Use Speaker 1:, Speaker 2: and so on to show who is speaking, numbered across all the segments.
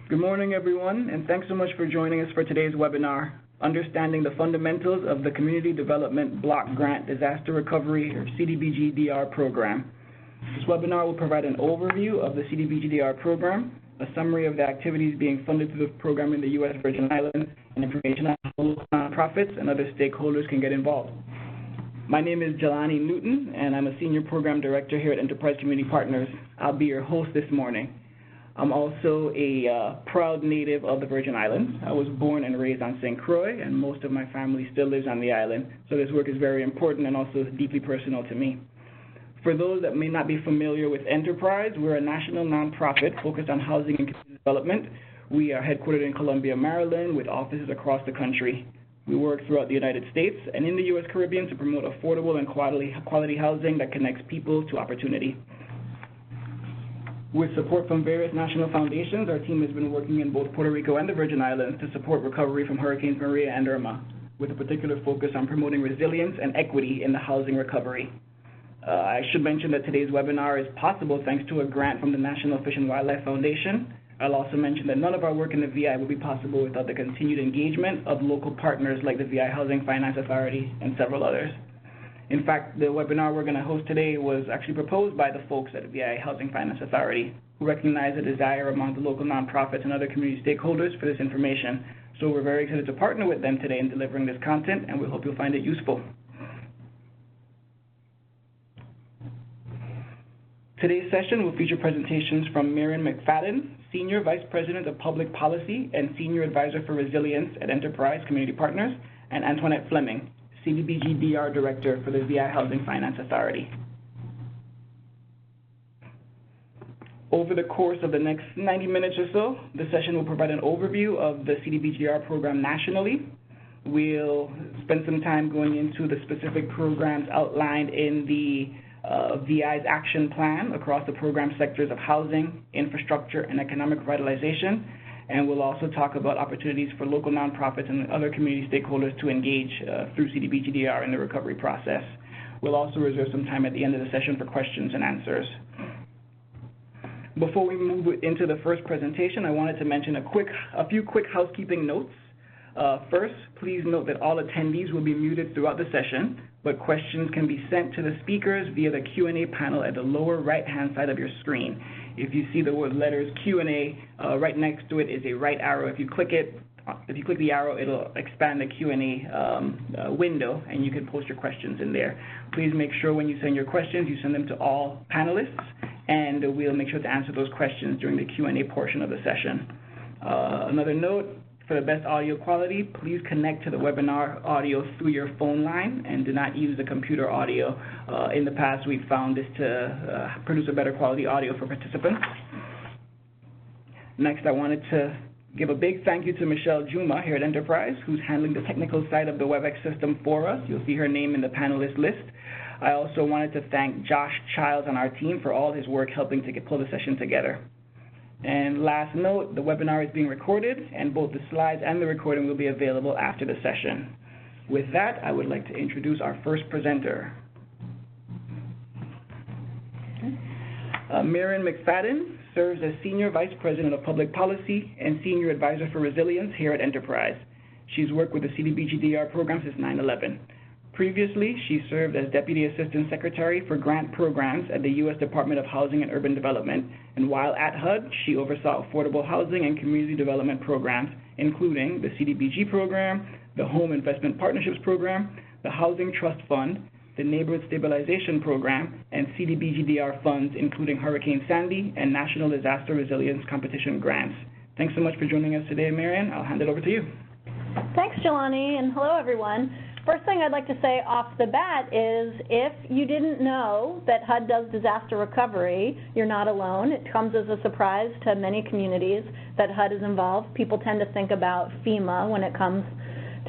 Speaker 1: Good morning, everyone, and thanks so much for joining us for today's webinar, Understanding the Fundamentals of the Community Development Block Grant Disaster Recovery, or CDBG DR program. This webinar will provide an overview of the CDBG DR program, a summary of the activities being funded through the program in the U.S. Virgin Islands, and information on how local nonprofits and other stakeholders can get involved. My name is Jelani Newton, and I'm a Senior Program Director here at Enterprise Community Partners. I'll be your host this morning. I'm also a proud native of the Virgin Islands. I was born and raised on St. Croix, and most of my family still lives on the island, so this work is very important and also deeply personal to me. For those that may not be familiar with Enterprise, we're a national nonprofit focused on housing and community development. We are headquartered in Columbia, Maryland, with offices across the country. We work throughout the United States and in the U.S. Caribbean to promote affordable and quality housing that connects people to opportunity. With support from various national foundations, our team has been working in both Puerto Rico and the Virgin Islands to support recovery from Hurricanes Maria and Irma, with a particular focus on promoting resilience and equity in the housing recovery. I should mention that today's webinar is possible thanks to a grant from the National Fish and Wildlife Foundation. I'll also mention that none of our work in the VI would be possible without the continued engagement of local partners like the VI Housing Finance Authority and several others. In fact, the webinar we're going to host today was actually proposed by the folks at the VI Housing Finance Authority, who recognize a desire among the local nonprofits and other community stakeholders for this information. So we're very excited to partner with them today in delivering this content, and we hope you'll find it useful. Today's session will feature presentations from Marion McFadden, Senior Vice President of Public Policy and Senior Advisor for Resilience at Enterprise Community Partners, and Antoinette Fleming, CDBG DR Director for the VI Housing Finance Authority. Over the course of the next 90 minutes or so, the session will provide an overview of the CDBG DR program nationally. We'll spend some time going into the specific programs outlined in the VI's action plan across the program sectors of housing, infrastructure, and economic revitalization. And we'll also talk about opportunities for local nonprofits and other community stakeholders to engage through CDBG DR in the recovery process. We'll also reserve some time at the end of the session for questions and answers. Before we move into the first presentation, I wanted to mention a few quick housekeeping notes. First, please note that all attendees will be muted throughout the session, but questions can be sent to the speakers via the Q&A panel at the lower right-hand side of your screen. If you see the word letters Q&A, right next to it is a right arrow. If you click the arrow, it'll expand the Q&A window, and you can post your questions in there. Please make sure when you send your questions, you send them to all panelists, and we'll make sure to answer those questions during the Q&A portion of the session. Another note, for the best audio quality, please connect to the webinar audio through your phone line and do not use the computer audio. In the past, we've found this to produce a better quality audio for participants. Next, I wanted to give a big thank you to Michelle Juma here at Enterprise, who's handling the technical side of the WebEx system for us. You'll see her name in the panelist list. I also wanted to thank Josh Childs on our team for all his work helping to pull the session together. And last note, the webinar is being recorded, and both the slides and the recording will be available after the session. With that, I would like to introduce our first presenter. Marion McFadden serves as Senior Vice President of Public Policy and Senior Advisor for Resilience here at Enterprise. She's worked with the CDBG DR program since 9/11. Previously, she served as Deputy Assistant Secretary for Grant Programs at the U.S. Department of Housing and Urban Development, and while at HUD, she oversaw affordable housing and community development programs, including the CDBG program, the Home Investment Partnerships program, the Housing Trust Fund, the Neighborhood Stabilization Program, and CDBG DR funds, including Hurricane Sandy and National Disaster Resilience Competition grants. Thanks so much for joining us today, Marion. I'll hand it over to you.
Speaker 2: Thanks, Jelani, and hello, everyone. First thing I'd like to say off the bat is if you didn't know that HUD does disaster recovery, you're not alone. It comes as a surprise to many communities that HUD is involved. People tend to think about FEMA when it comes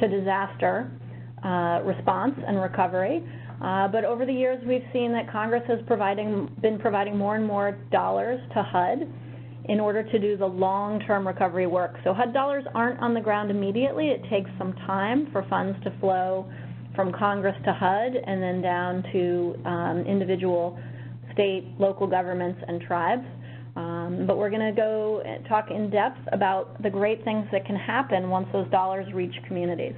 Speaker 2: to disaster response and recovery. But over the years, we've seen that Congress has been providing more and more dollars to HUD in order to do the long-term recovery work. So HUD dollars aren't on the ground immediately. It takes some time for funds to flow from Congress to HUD and then down to individual state, local governments, and tribes. But we're going to go and talk in depth about the great things that can happen once those dollars reach communities.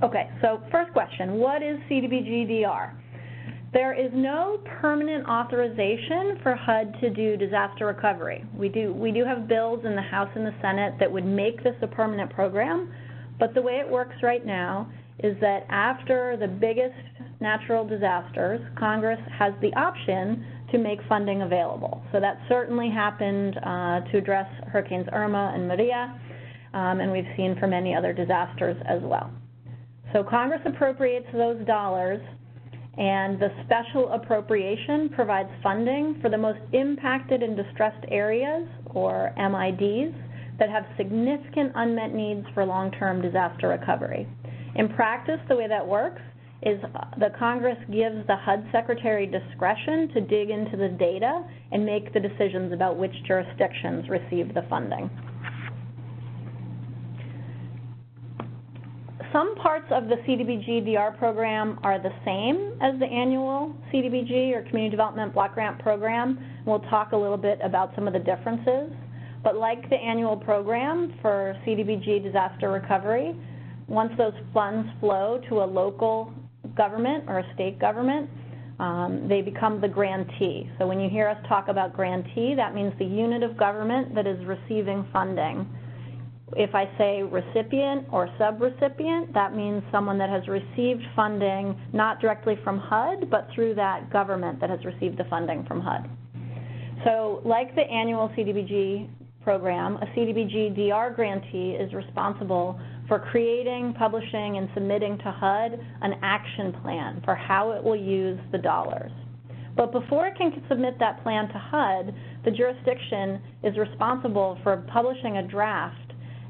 Speaker 2: Okay, so first question, what is CDBG DR? There is no permanent authorization for HUD to do disaster recovery. We do have bills in the House and the Senate that would make this a permanent program, but the way it works right now is that after the biggest natural disasters, Congress has the option to make funding available. So that certainly happened to address Hurricanes Irma and Maria, and we've seen for many other disasters as well. So Congress appropriates those dollars, and the special appropriation provides funding for the most impacted and distressed areas, or MIDs, that have significant unmet needs for long-term disaster recovery. In practice, the way that works is the Congress gives the HUD Secretary discretion to dig into the data and make the decisions about which jurisdictions receive the funding. Some parts of the CDBG DR program are the same as the annual CDBG or Community Development Block Grant Program. We'll talk a little bit about some of the differences. But like the annual program for CDBG disaster recovery, once those funds flow to a local government or a state government, they become the grantee. So when you hear us talk about grantee, that means the unit of government that is receiving funding. If I say recipient or subrecipient, that means someone that has received funding not directly from HUD, but through that government that has received the funding from HUD. So like the annual CDBG program, a CDBG DR grantee is responsible for creating, publishing, and submitting to HUD an action plan for how it will use the dollars. But before it can submit that plan to HUD, the jurisdiction is responsible for publishing a draft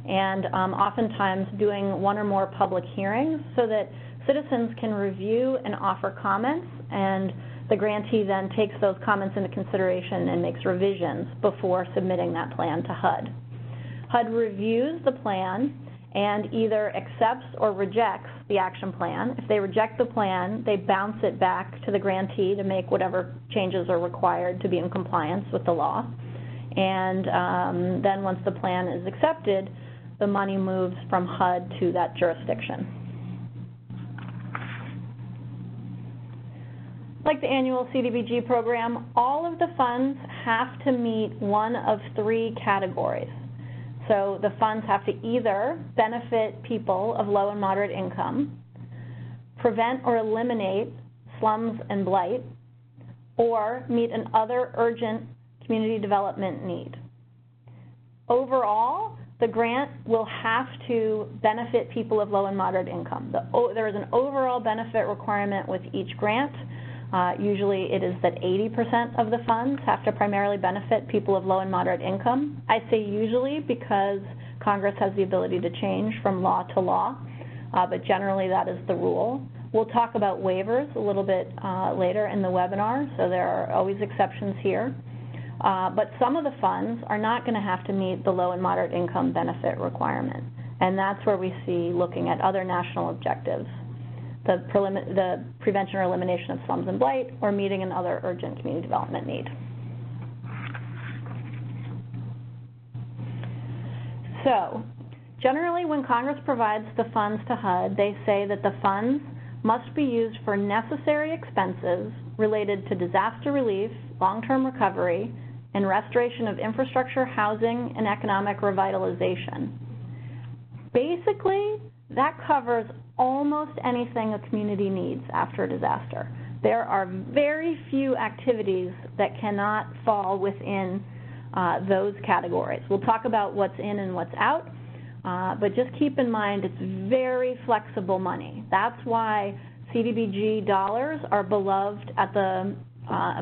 Speaker 2: and oftentimes doing one or more public hearings so that citizens can review and offer comments, and the grantee then takes those comments into consideration and makes revisions before submitting that plan to HUD. HUD reviews the plan and either accepts or rejects the action plan. If they reject the plan, they bounce it back to the grantee to make whatever changes are required to be in compliance with the law. And then once the plan is accepted, the money moves from HUD to that jurisdiction. Like the annual CDBG program, all of the funds have to meet one of three categories. So the funds have to either benefit people of low and moderate income, prevent or eliminate slums and blight, or meet an other urgent community development need. Overall, the grant will have to benefit people of low and moderate income. There is an overall benefit requirement with each grant. Usually it is that 80% of the funds have to primarily benefit people of low and moderate income. I say usually because Congress has the ability to change from law to law, but generally that is the rule. We'll talk about waivers a little bit later in the webinar, so there are always exceptions here. But some of the funds are not going to have to meet the low and moderate income benefit requirement, and that's where we see looking at other national objectives, the prevention or elimination of slums and blight, or meeting an other urgent community development need. So, generally when Congress provides the funds to HUD, they say that the funds must be used for necessary expenses related to disaster relief, long-term recovery, and restoration of infrastructure, housing, and economic revitalization. Basically, that covers almost anything a community needs after a disaster. There are very few activities that cannot fall within those categories. We'll talk about what's in and what's out, but just keep in mind it's very flexible money. That's why CDBG dollars are beloved at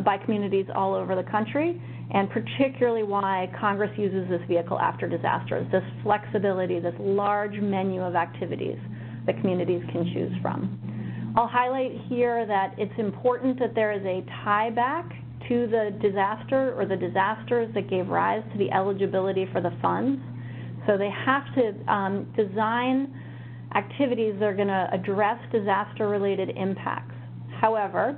Speaker 2: by communities all over the country, and particularly why Congress uses this vehicle after disasters, this flexibility, this large menu of activities that communities can choose from. I'll highlight here that it's important that there is a tie back to the disaster or the disasters that gave rise to the eligibility for the funds. So they have to design activities that are going to address disaster-related impacts. However,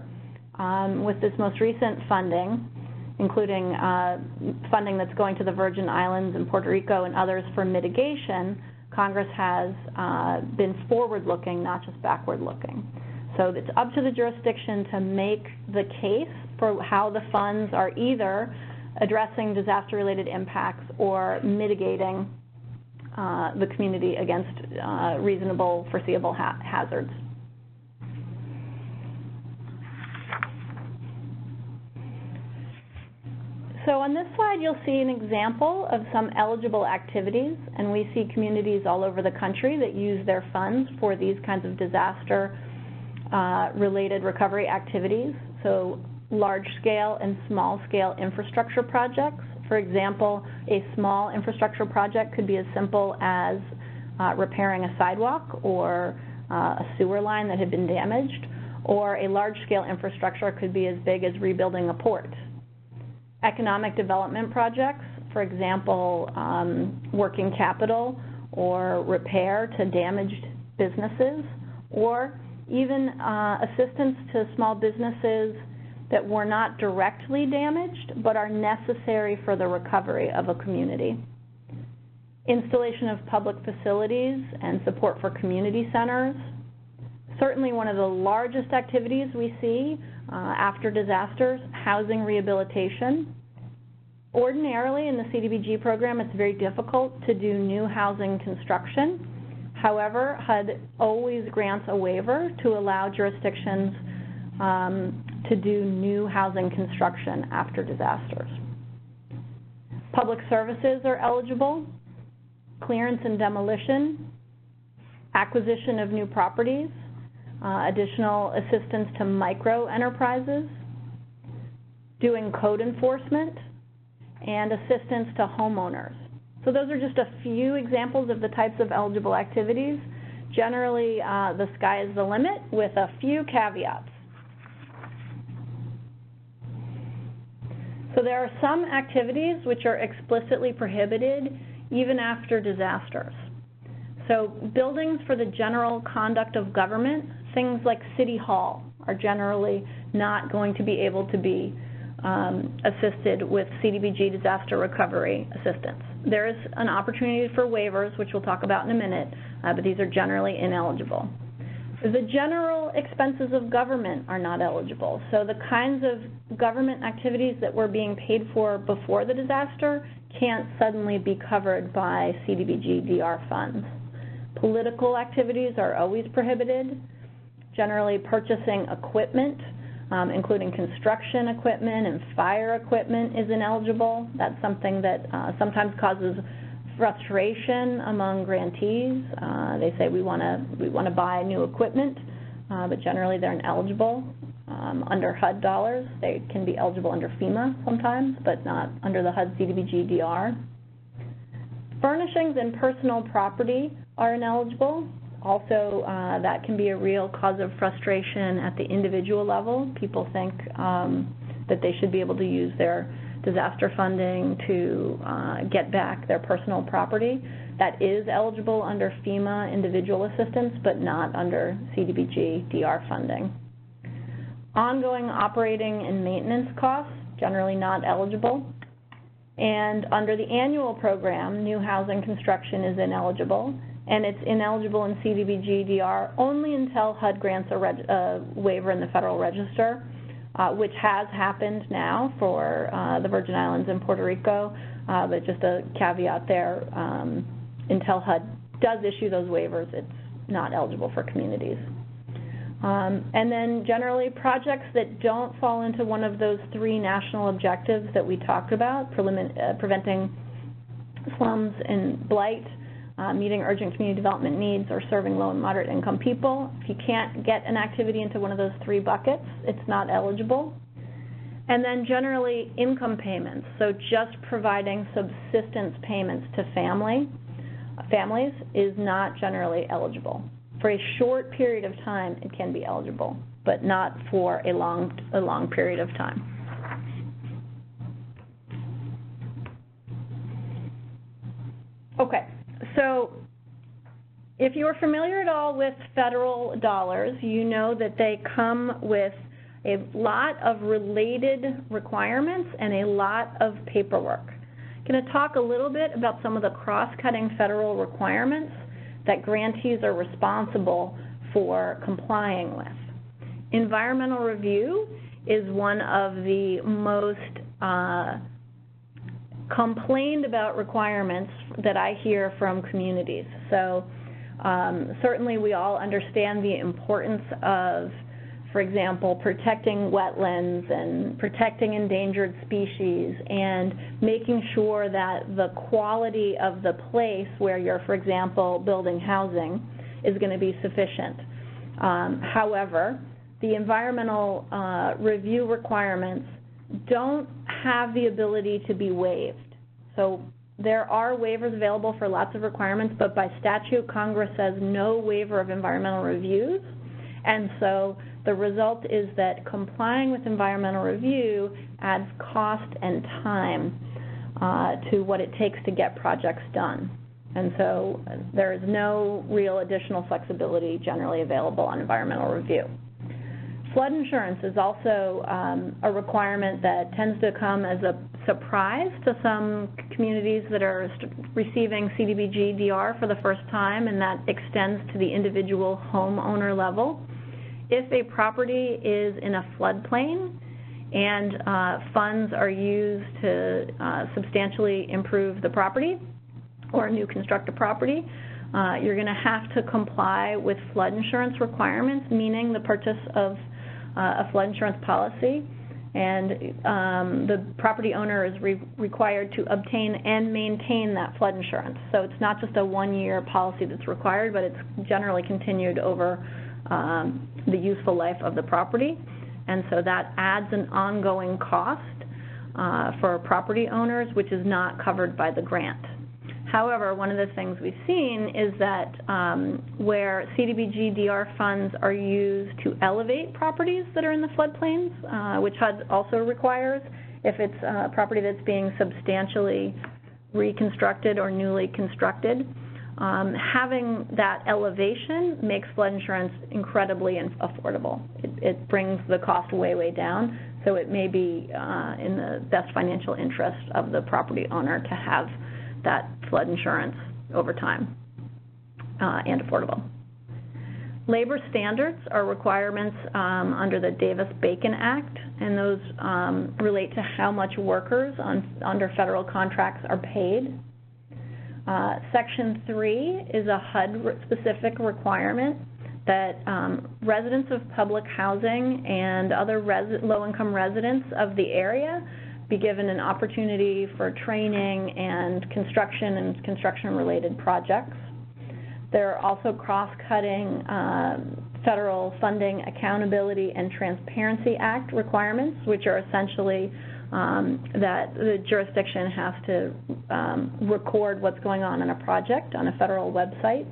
Speaker 2: with this most recent funding, including funding that's going to the Virgin Islands and Puerto Rico and others for mitigation, Congress has been forward-looking, not just backward-looking. So it's up to the jurisdiction to make the case for how the funds are either addressing disaster-related impacts or mitigating the community against reasonable, foreseeable hazards. So on this slide, you'll see an example of some eligible activities, and we see communities all over the country that use their funds for these kinds of disaster-related recovery activities. So large-scale and small-scale infrastructure projects. For example, a small infrastructure project could be as simple as repairing a sidewalk or a sewer line that had been damaged, or a large-scale infrastructure could be as big as rebuilding a port. Economic development projects, for example, working capital or repair to damaged businesses, or even assistance to small businesses that were not directly damaged but are necessary for the recovery of a community. Installation of public facilities and support for community centers. Certainly one of the largest activities we see after disasters, housing rehabilitation. Ordinarily in the CDBG program, it's very difficult to do new housing construction. However, HUD always grants a waiver to allow jurisdictions to do new housing construction after disasters. Public services are eligible, clearance and demolition, acquisition of new properties, additional assistance to micro enterprises, doing code enforcement, and assistance to homeowners. So those are just a few examples of the types of eligible activities. Generally, the sky is the limit with a few caveats. So there are some activities which are explicitly prohibited even after disasters. So buildings for the general conduct of government, things like City Hall, are generally not going to be able to be assisted with CDBG disaster recovery assistance. There is an opportunity for waivers, which we'll talk about in a minute, but these are generally ineligible. The general expenses of government are not eligible. So the kinds of government activities that were being paid for before the disaster can't suddenly be covered by CDBG DR funds. Political activities are always prohibited. Generally purchasing equipment, including construction equipment and fire equipment, is ineligible. That's something that sometimes causes frustration among grantees. They say we want to buy new equipment, but generally they're ineligible under HUD dollars. They can be eligible under FEMA sometimes, but not under the HUD CDBG DR. Furnishings and personal property are ineligible. Also, that can be a real cause of frustration at the individual level. People think that they should be able to use their disaster funding to get back their personal property. That is eligible under FEMA individual assistance, but not under CDBG DR funding. Ongoing operating and maintenance costs, generally not eligible. And under the annual program, new housing construction is ineligible, and it's ineligible in CDBG DR only until HUD grants a waiver in the Federal Register, which has happened now for the Virgin Islands and Puerto Rico, but just a caveat there, until HUD does issue those waivers, it's not eligible for communities. And then generally projects that don't fall into one of those three national objectives that we talked about, preventing slums and blight, meeting urgent community development needs, or serving low and moderate income people. If you can't get an activity into one of those three buckets, it's not eligible. And then generally income payments, so just providing subsistence payments to families is not generally eligible. For a short period of time, it can be eligible, but not for a long period of time. Okay, so if you're familiar at all with federal dollars, you know that they come with a lot of related requirements and a lot of paperwork. I'm going to talk a little bit about some of the cross-cutting federal requirements that grantees are responsible for complying with. Environmental review is one of the most complained about requirements that I hear from communities. So certainly we all understand the importance of, for example, protecting wetlands and protecting endangered species and making sure that the quality of the place where you're, for example, building housing is going to be sufficient. However, the environmental review requirements don't have the ability to be waived. So there are waivers available for lots of requirements, but by statute, Congress says no waiver of environmental reviews. And so the result is that complying with environmental review adds cost and time to what it takes to get projects done. And so there is no real additional flexibility generally available on environmental review. Flood insurance is also a requirement that tends to come as a surprise to some communities that are receiving CDBG DR for the first time, and that extends to the individual homeowner level. If a property is in a floodplain and funds are used to substantially improve the property or a new constructed property, you're going to have to comply with flood insurance requirements, meaning the purchase of a flood insurance policy, and the property owner is required to obtain and maintain that flood insurance. So it's not just a one-year policy that's required, but it's generally continued over the useful life of the property, and so that adds an ongoing cost for property owners, which is not covered by the grant. However, one of the things we've seen is that where CDBG DR funds are used to elevate properties that are in the floodplains, which HUD also requires, if it's a property that's being substantially reconstructed or newly constructed, having that elevation makes flood insurance incredibly affordable. It brings the cost way, way down, so it may be in the best financial interest of the property owner to have that flood insurance over time and affordable. Labor standards are requirements under the Davis-Bacon Act, and those relate to how much workers under federal contracts are paid. Section 3 is a HUD-specific requirement that residents of public housing and other low-income residents of the area be given an opportunity for training and construction-related projects. There are also cross-cutting Federal Funding Accountability and Transparency Act requirements, which are essentially that the jurisdiction has to record what's going on in a project on a federal website.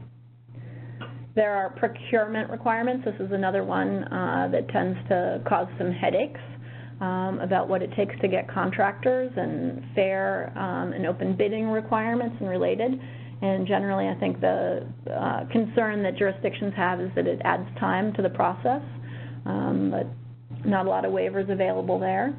Speaker 2: There are procurement requirements. This is another one that tends to cause some headaches about what it takes to get contractors, and fair and open bidding requirements and related. And generally, I think the concern that jurisdictions have is that it adds time to the process, but not a lot of waivers available there.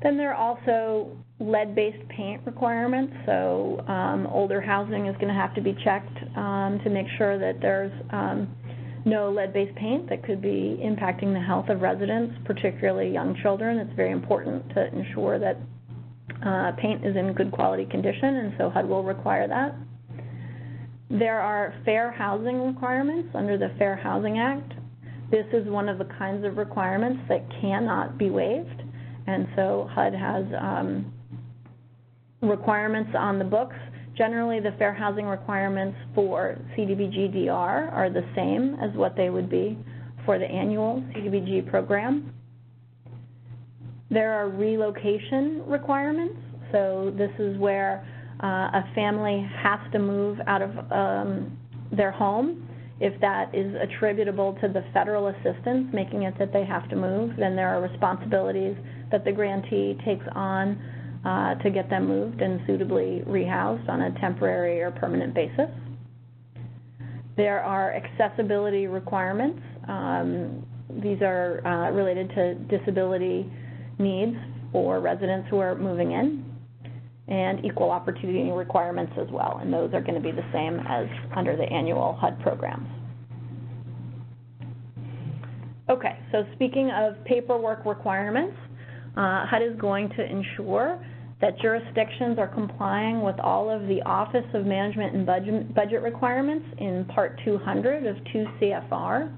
Speaker 2: Then there are also lead-based paint requirements, so older housing is going to have to be checked to make sure that there's no lead-based paint that could be impacting the health of residents, particularly young children. It's very important to ensure that paint is in good quality condition, and so HUD will require that. There are fair housing requirements under the Fair Housing Act. This is one of the kinds of requirements that cannot be waived, and so HUD has requirements on the books. Generally, the fair housing requirements for CDBG DR are the same as what they would be for the annual CDBG program. There are relocation requirements. So this is where a family has to move out of their home. If that is attributable to the federal assistance, making it that they have to move, then there are responsibilities that the grantee takes on to get them moved and suitably rehoused on a temporary or permanent basis. There are accessibility requirements. these are related to disability needs for residents who are moving in, and equal opportunity requirements as well, and those are going to be the same as under the annual HUD programs. Okay, so speaking of paperwork requirements, HUD is going to ensure that jurisdictions are complying with all of the Office of Management and Budget requirements in Part 200 of 2 CFR.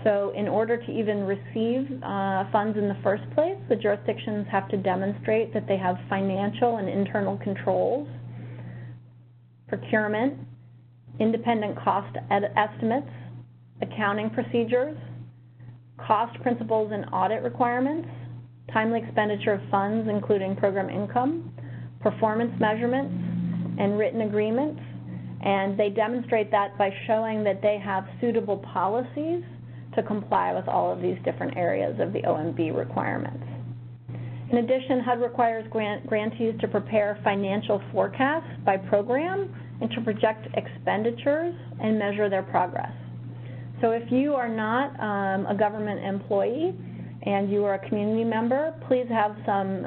Speaker 2: So in order to even receive funds in the first place, the jurisdictions have to demonstrate that they have financial and internal controls, procurement, independent cost estimates, accounting procedures, cost principles and audit requirements, timely expenditure of funds, including program income, performance measurements, and written agreements. And they demonstrate that by showing that they have suitable policies to comply with all of these different areas of the OMB requirements. In addition, HUD requires grantees to prepare financial forecasts by program and to project expenditures and measure their progress. So if you are not a government employee and you are a community member, please have some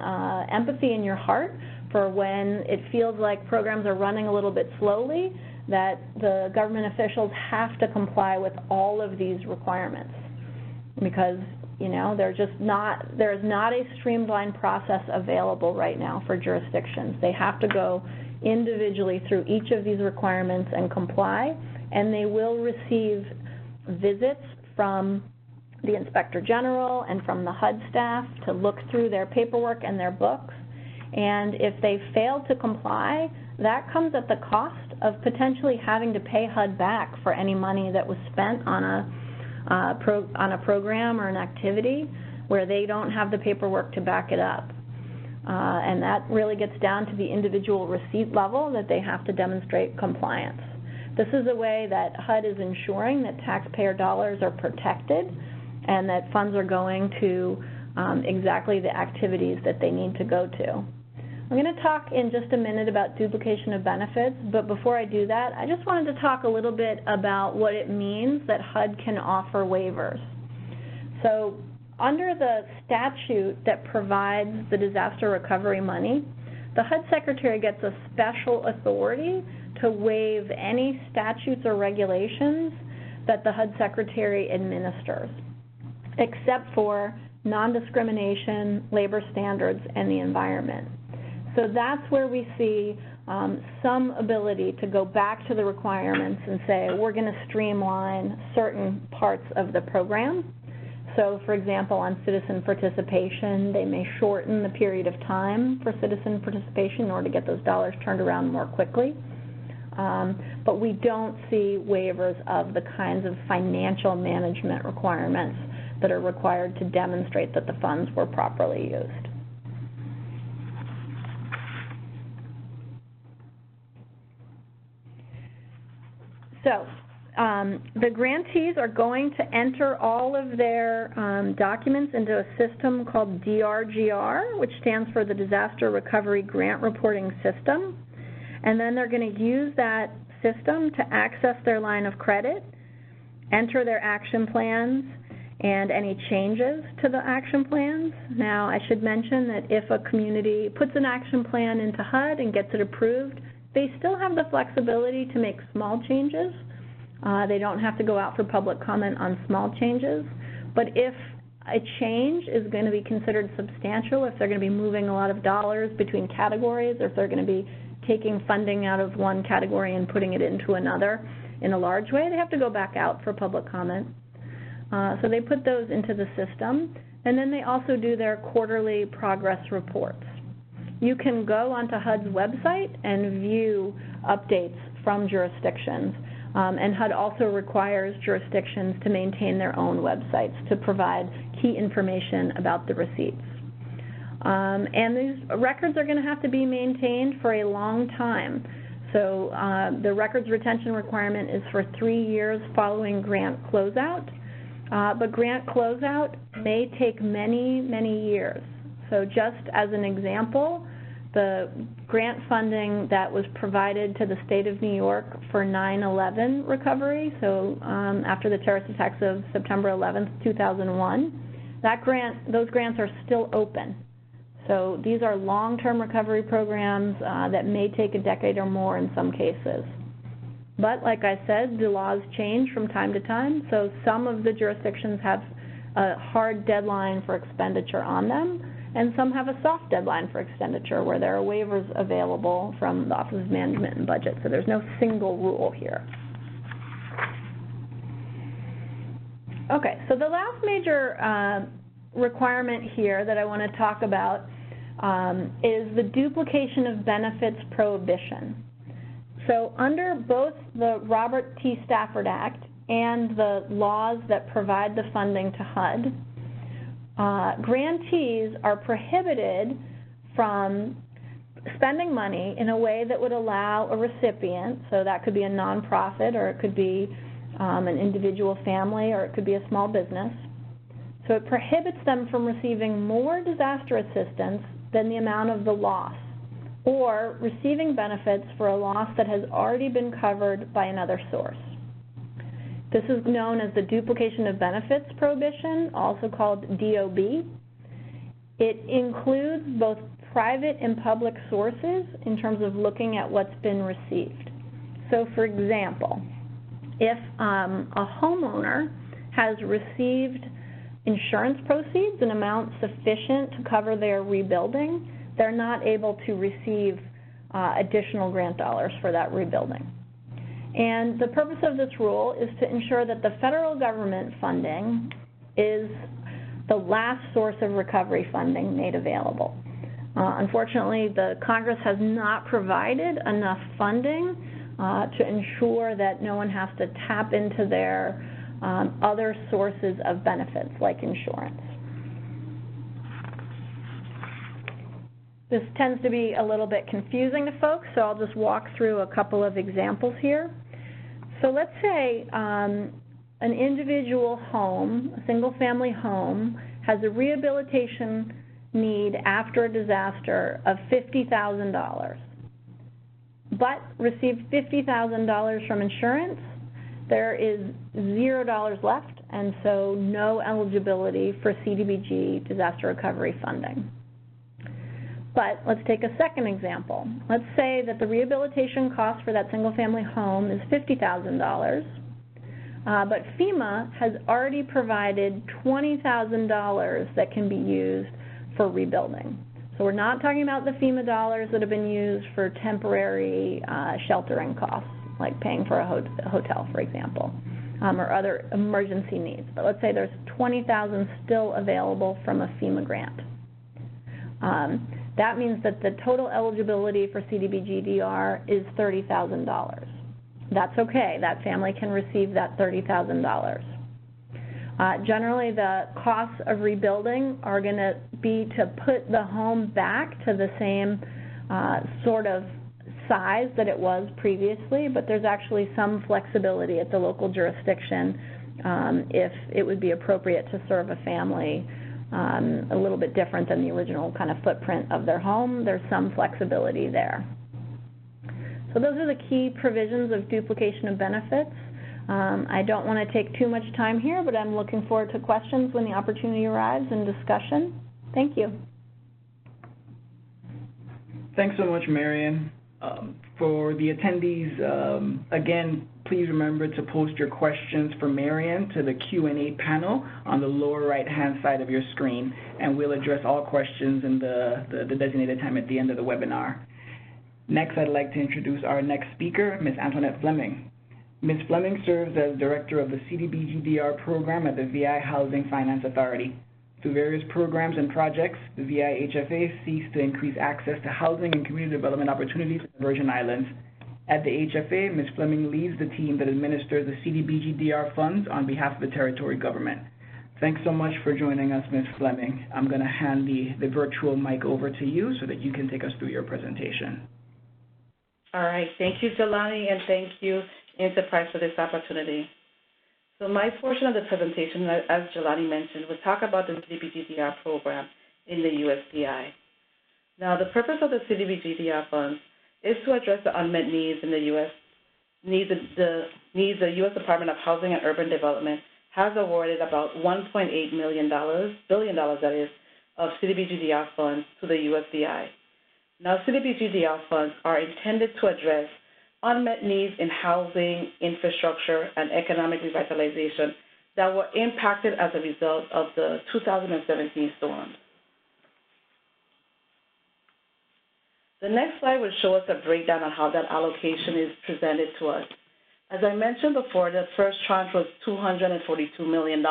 Speaker 2: empathy in your heart for when it feels like programs are running a little bit slowly, that the government officials have to comply with all of these requirements, because there is not a streamlined process available right now for jurisdictions. They have to go individually through each of these requirements and comply, and they will receive visits from the Inspector General and from the HUD staff to look through their paperwork and their books. And if they fail to comply, that comes at the cost of potentially having to pay HUD back for any money that was spent on a program or an activity where they don't have the paperwork to back it up. And that really gets down to the individual receipt level that they have to demonstrate compliance. This is a way that HUD is ensuring that taxpayer dollars are protected and that funds are going to exactly the activities that they need to go to. I'm going to talk in just a minute about duplication of benefits, but before I do that, I just wanted to talk a little bit about what it means that HUD can offer waivers. So under the statute that provides the disaster recovery money, the HUD Secretary gets a special authority to waive any statutes or regulations that the HUD Secretary administers, except for non-discrimination, labor standards, and the environment. So that's where we see some ability to go back to the requirements and say, we're going to streamline certain parts of the program. So, for example, on citizen participation, they may shorten the period of time for citizen participation in order to get those dollars turned around more quickly. But we don't see waivers of the kinds of financial management requirements that are required to demonstrate that the funds were properly used. So the grantees are going to enter all of their documents into a system called DRGR, which stands for the Disaster Recovery Grant Reporting System. And then they're going to use that system to access their line of credit, enter their action plans, and any changes to the action plans. Now, I should mention that if a community puts an action plan into HUD and gets it approved, they still have the flexibility to make small changes. They don't have to go out for public comment on small changes. But if a change is going to be considered substantial, if they're going to be moving a lot of dollars between categories, or if they're going to be taking funding out of one category and putting it into another in a large way, they have to go back out for public comment. So they put those into the system, and then they also do their quarterly progress reports. You can go onto HUD's website and view updates from jurisdictions, and HUD also requires jurisdictions to maintain their own websites to provide key information about the receipts. And these records are going to have to be maintained for a long time. So the records retention requirement is for 3 years following grant closeout. But grant closeout may take many, many years. So just as an example, the grant funding that was provided to the state of New York for 9/11 recovery, so after the terrorist attacks of September 11th, 2001. Those grants are still open. So these are long-term recovery programs that may take a decade or more in some cases. But like I said, the laws change from time to time, so some of the jurisdictions have a hard deadline for expenditure on them, and some have a soft deadline for expenditure where there are waivers available from the Office of Management and Budget, so there's no single rule here. Okay, so the last major requirement here that I want to talk about is the duplication of benefits prohibition. So under both the Robert T. Stafford Act and the laws that provide the funding to HUD, grantees are prohibited from spending money in a way that would allow a recipient, so that could be a nonprofit or it could be an individual family or it could be a small business. So it prohibits them from receiving more disaster assistance than the amount of the loss, or receiving benefits for a loss that has already been covered by another source. This is known as the duplication of benefits prohibition, also called DOB. It includes both private and public sources in terms of looking at what's been received. So for example, if a homeowner has received insurance proceeds, an amount sufficient to cover their rebuilding, they're not able to receive additional grant dollars for that rebuilding. And the purpose of this rule is to ensure that the federal government funding is the last source of recovery funding made available. Unfortunately, the Congress has not provided enough funding to ensure that no one has to tap into their other sources of benefits like insurance. This tends to be a little bit confusing to folks, so I'll just walk through a couple of examples here. So let's say an individual home, a single-family home, has a rehabilitation need after a disaster of $50,000, but received $50,000 from insurance. There is $0 left, and so no eligibility for CDBG disaster recovery funding. But let's take a second example. Let's say that the rehabilitation cost for that single-family home is $50,000, but FEMA has already provided $20,000 that can be used for rebuilding. So we're not talking about the FEMA dollars that have been used for temporary sheltering costs, like paying for a hotel, for example, or other emergency needs. But let's say there's $20,000 still available from a FEMA grant. That means that the total eligibility for CDBG DR is $30,000. That's okay. That family can receive that $30,000. Generally, the costs of rebuilding are going to be to put the home back to the same sort of size that it was previously, but there's actually some flexibility at the local jurisdiction if it would be appropriate to serve a family a little bit different than the original kind of footprint of their home. There's some flexibility there. So those are the key provisions of duplication of benefits. I don't want to take too much time here, but I'm looking forward to questions when the opportunity arrives and discussion. Thank you.
Speaker 1: Thanks so much, Marion. For the attendees, again, please remember to post your questions for Marion to the Q&A panel on the lower right-hand side of your screen, and we'll address all questions in the designated time at the end of the webinar. Next, I'd like to introduce our next speaker, Ms. Antoinette Fleming. Ms. Fleming serves as Director of the CDBG DR program at the VI Housing Finance Authority. Through various programs and projects, the VI HFA seeks to increase access to housing and community development opportunities in the Virgin Islands. At the HFA, Ms. Fleming leads the team that administers the CDBG DR funds on behalf of the territory government. Thanks so much for joining us, Ms. Fleming. I'm going to hand the virtual mic over to you so that you can take us through your presentation.
Speaker 3: All right. Thank you, Jelani, and thank you, Enterprise, for this opportunity. So my portion of the presentation, as Jelani mentioned, will talk about the CDBG DR program in the USDI. Now, the purpose of the CDBG DR funds is to address the unmet needs in the U.S. The U.S. Department of Housing and Urban Development has awarded about $1.8 billion that is, of CDBG DR funds to the USDI. Now, CDBG DR funds are intended to address unmet needs in housing, infrastructure, and economic revitalization that were impacted as a result of the 2017 storms. The next slide will show us a breakdown on how that allocation is presented to us. As I mentioned before, the first tranche was $242 million,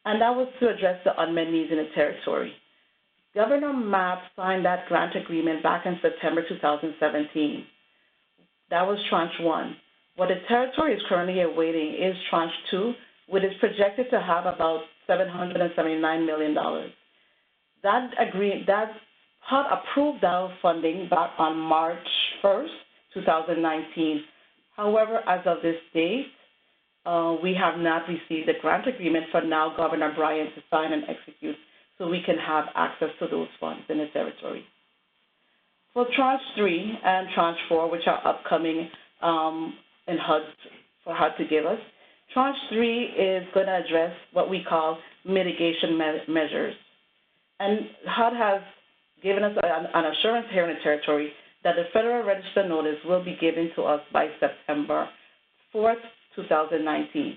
Speaker 3: and that was to address the unmet needs in the territory. Governor Mapp signed that grant agreement back in September 2017. That was tranche 1. What the territory is currently awaiting is tranche 2, which is projected to have about $779 million. That HUD approved that funding back on March 1st, 2019. However, as of this date, we have not received the grant agreement for now Governor Bryan to sign and execute so we can have access to those funds in the territory. For tranche 3 and tranche 4, which are upcoming in HUD, for HUD to give us, tranche 3 is going to address what we call mitigation measures. And HUD has given us an assurance here in the territory that the Federal Register notice will be given to us by September 4th, 2019.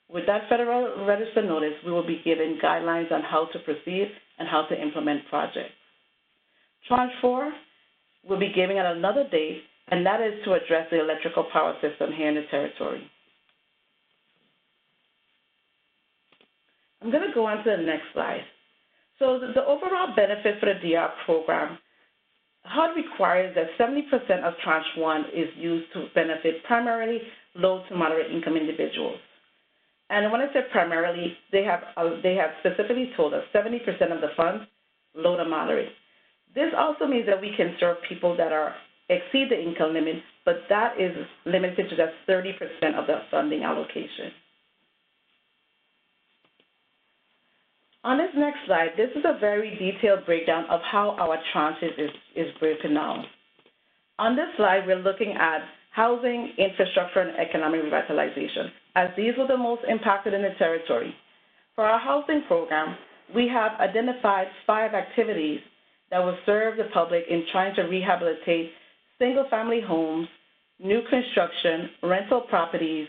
Speaker 3: With that Federal Register notice, we will be given guidelines on how to proceed and how to implement projects. Tranche 4 will be given at another date, and that is to address the electrical power system here in the territory. I'm going to go on to the next slide. So the overall benefit for the DR program, HUD requires that 70% of tranche 1 is used to benefit primarily low to moderate income individuals. And when I say primarily, they have specifically told us 70% of the funds, low to moderate. This also means that we can serve people that exceed the income limit, but that is limited to just 30% of the funding allocation. On this next slide, this is a very detailed breakdown of how our tranches is broken down. On this slide, we're looking at housing, infrastructure, and economic revitalization, as these were the most impacted in the territory. For our housing program, we have identified 5 activities that will serve the public in trying to rehabilitate single-family homes, new construction, rental properties,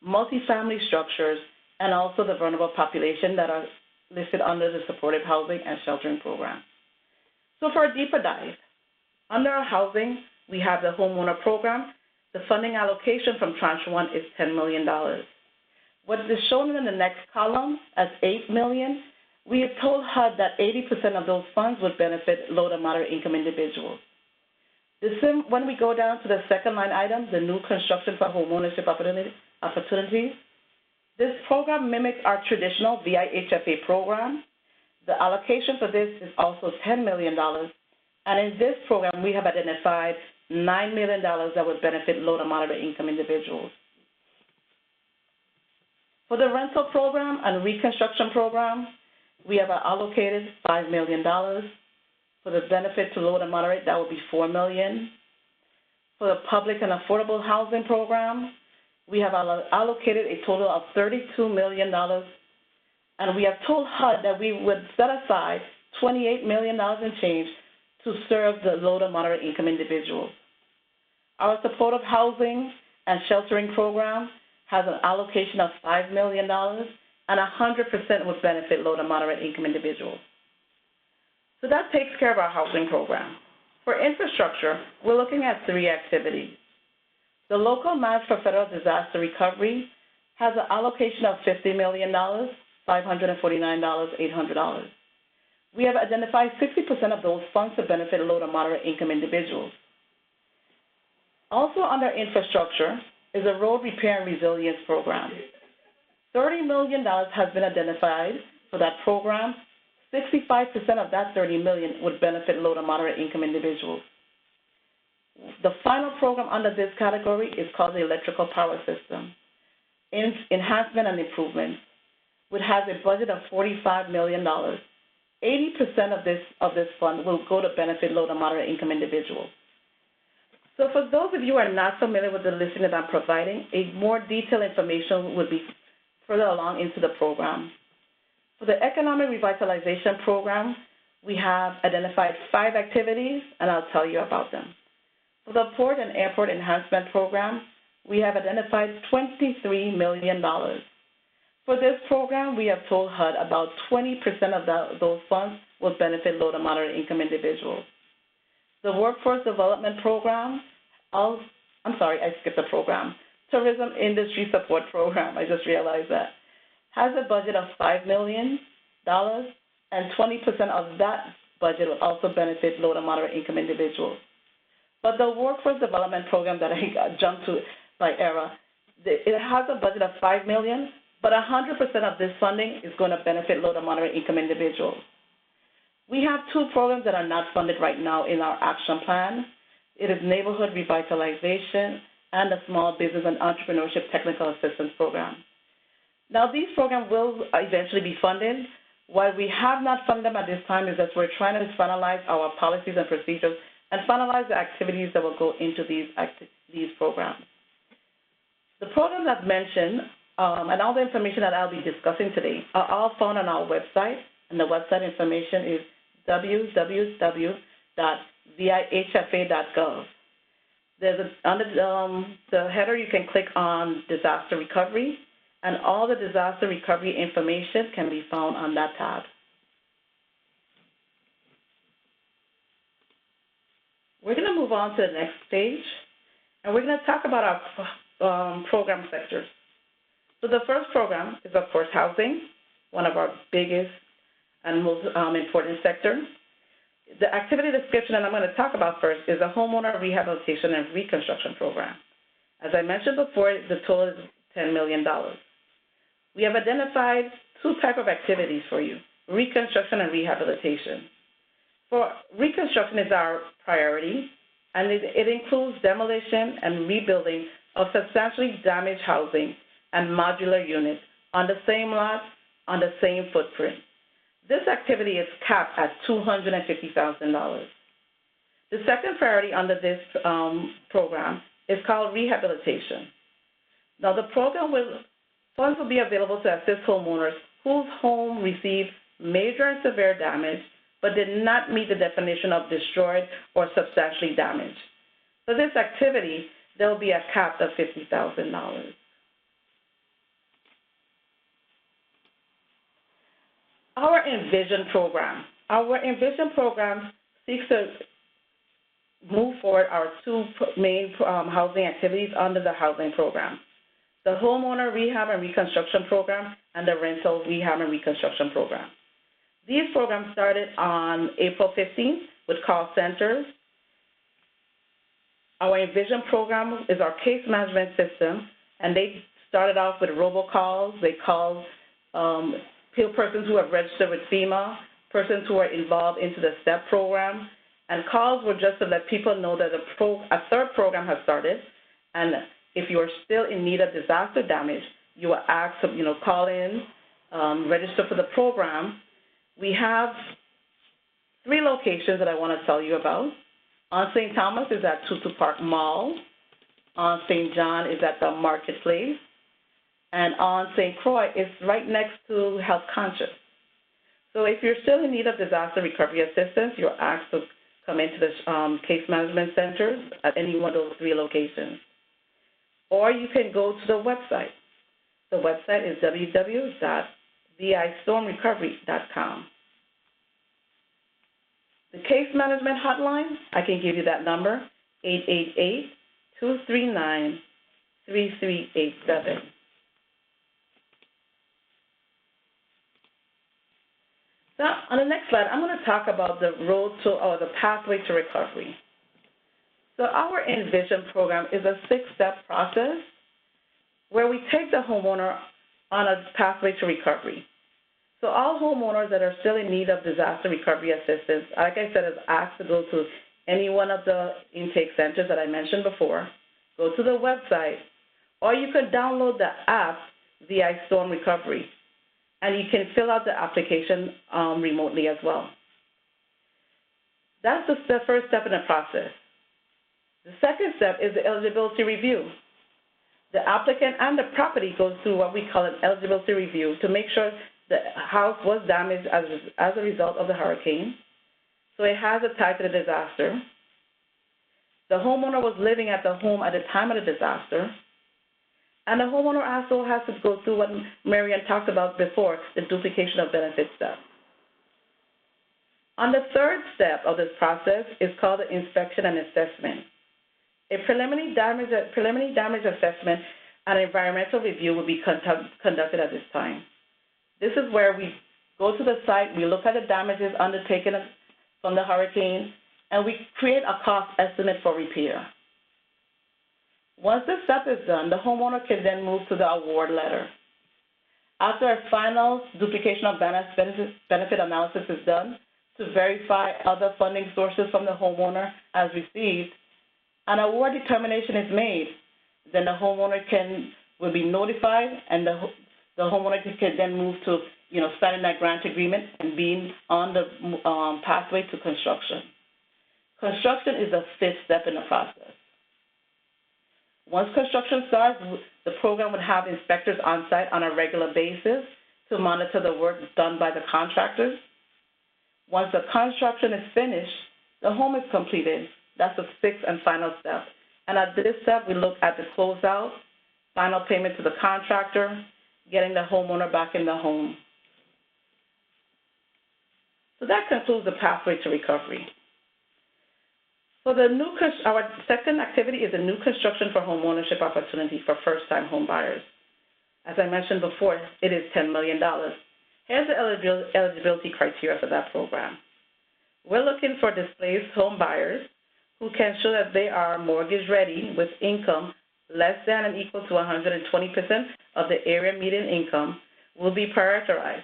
Speaker 3: multifamily structures, and also the vulnerable population that are listed under the supportive housing and sheltering program. So for a deeper dive, under our housing, we have the homeowner program. The funding allocation from tranche 1 is $10 million. What is shown in the next column as $8 million, we have told HUD that 80% of those funds would benefit low to moderate income individuals. When we go down to the second line item, the new construction for homeownership opportunities, this program mimics our traditional VIHFA program. The allocation for this is also $10 million. And in this program, we have identified $9 million that would benefit low to moderate income individuals. For the rental program and reconstruction program, we have allocated $5 million. For the benefit to low to moderate, that would be $4 million. For the public and affordable housing program, we have allocated a total of $32 million, and we have told HUD that we would set aside $28 million in change to serve the low to moderate income individuals. Our supportive housing and sheltering program has an allocation of $5 million, and 100% would benefit low to moderate income individuals. So that takes care of our housing program. For infrastructure, we're looking at 3 activities. The local match for federal disaster recovery has an allocation of $50 million, $549,800. We have identified 60% of those funds to benefit low to moderate income individuals. Also under infrastructure is a road repair and resilience program. $30 million has been identified for that program. 65% of that $30 million would benefit low to moderate income individuals. The final program under this category is called the electrical power system, Enhancement and Improvement, which has a budget of $45 million. 80% of this fund will go to benefit low to moderate income individuals. So for those of you who are not familiar with the listing that I'm providing, a more detailed information would be further along into the program. For the Economic Revitalization Program, we have identified 5 activities, and I'll tell you about them. For the Port and Airport Enhancement Program, we have identified $23 million. For this program, we have told HUD about 20% of those funds will benefit low to moderate income individuals. The Workforce Development Program, I skipped a program. Tourism Industry Support Program, I just realized that, has a budget of $5 million, and 20% of that budget will also benefit low to moderate income individuals. But the Workforce Development Program that I jumped to by error, it has a budget of $5 million, but 100% of this funding is going to benefit low to moderate income individuals. We have 2 programs that are not funded right now in our action plan. It is Neighborhood Revitalization and the Small Business and Entrepreneurship Technical Assistance Program. Now, these programs will eventually be funded. Why we have not funded them at this time is that we're trying to finalize our policies and procedures and finalize the activities that will go into these programs. The programs I've mentioned and all the information that I'll be discussing today are all found on our website, and the website information is www.vihfa.gov. Under the header, you can click on disaster recovery, and all the disaster recovery information can be found on that tab. We're going to move on to the next stage, and we're going to talk about our program sectors. So the first program is, of course, housing, one of our biggest and most important sectors. The activity description that I'm going to talk about first is the Homeowner Rehabilitation and Reconstruction Program. As I mentioned before, the total is $10 million. We have identified 2 types of activities for you, reconstruction and rehabilitation. For reconstruction is our priority, and it includes demolition and rebuilding of substantially damaged housing and modular units on the same lot, on the same footprint. This activity is capped at $250,000. The second priority under this program is called rehabilitation. Now, the program funds will be available to assist homeowners whose home received major and severe damage but did not meet the definition of destroyed or substantially damaged. For this activity, there will be a cap of $50,000. Our Envision program. Our Envision program seeks to move forward our 2 main housing activities under the housing program: the Homeowner Rehab and Reconstruction Program and the Rental Rehab and Reconstruction Program. These programs started on April 15th with call centers. Our Envision program is our case management system, and they started off with robocalls. They called persons who have registered with FEMA, persons who are involved into the STEP program, and calls were just to let people know that a 3rd program has started, and if you are still in need of disaster damage, you are asked to call in, register for the program. We have 3 locations that I want to tell you about. On St. Thomas is at Tutu Park Mall. On St. John is at the Marketplace. And on St. Croix is right next to Health Conscious. So if you're still in need of disaster recovery assistance, you're asked to come into the case management centers at any one of those 3 locations. Or you can go to the website. The website is www.vistormrecovery.com. The case management hotline, I can give you that number, 888-239-3387. Now, on the next slide, I'm going to talk about the road to, or the pathway to recovery. So our Envision program is a 6-step process where we take the homeowner on a pathway to recovery. So all homeowners that are still in need of disaster recovery assistance, like I said, is asked to go to any one of the intake centers that I mentioned before, go to the website, or you could download the app, VI Storm Recovery, and you can fill out the application remotely as well. That's the first step in the process. The second step is the eligibility review. The applicant and the property goes through what we call an eligibility review to make sure the house was damaged as a result of the hurricane. So it has a tie to the disaster. The homeowner was living at the home at the time of the disaster. And the homeowner also has to go through what Marion talked about before, the duplication of benefits step. On the third step of this process is called the inspection and assessment. A preliminary damage assessment and environmental review will be conducted at this time. This is where we go to the site, we look at the damages undertaken from the hurricane, and we create a cost estimate for repair. Once this step is done, the homeowner can then move to the award letter. After a final duplication of benefit analysis is done to verify other funding sources from the homeowner as received, an award determination is made. Then the homeowner will be notified, and the homeowner can then move to signing that grant agreement and being on the pathway to construction. Construction is the fifth step in the process. Once construction starts, the program would have inspectors on site on a regular basis to monitor the work done by the contractors. Once the construction is finished, the home is completed. That's the sixth and final step. And at this step, we look at the closeout, final payment to the contractor, getting the homeowner back in the home. So that concludes the pathway to recovery. So our second activity is a new construction for home ownership opportunity for first-time home buyers. As I mentioned before, it is $10 million. Here's the eligibility criteria for that program. We're looking for displaced home buyers who can show that they are mortgage ready with income less than and equal to 120% of the area median income will be prioritized.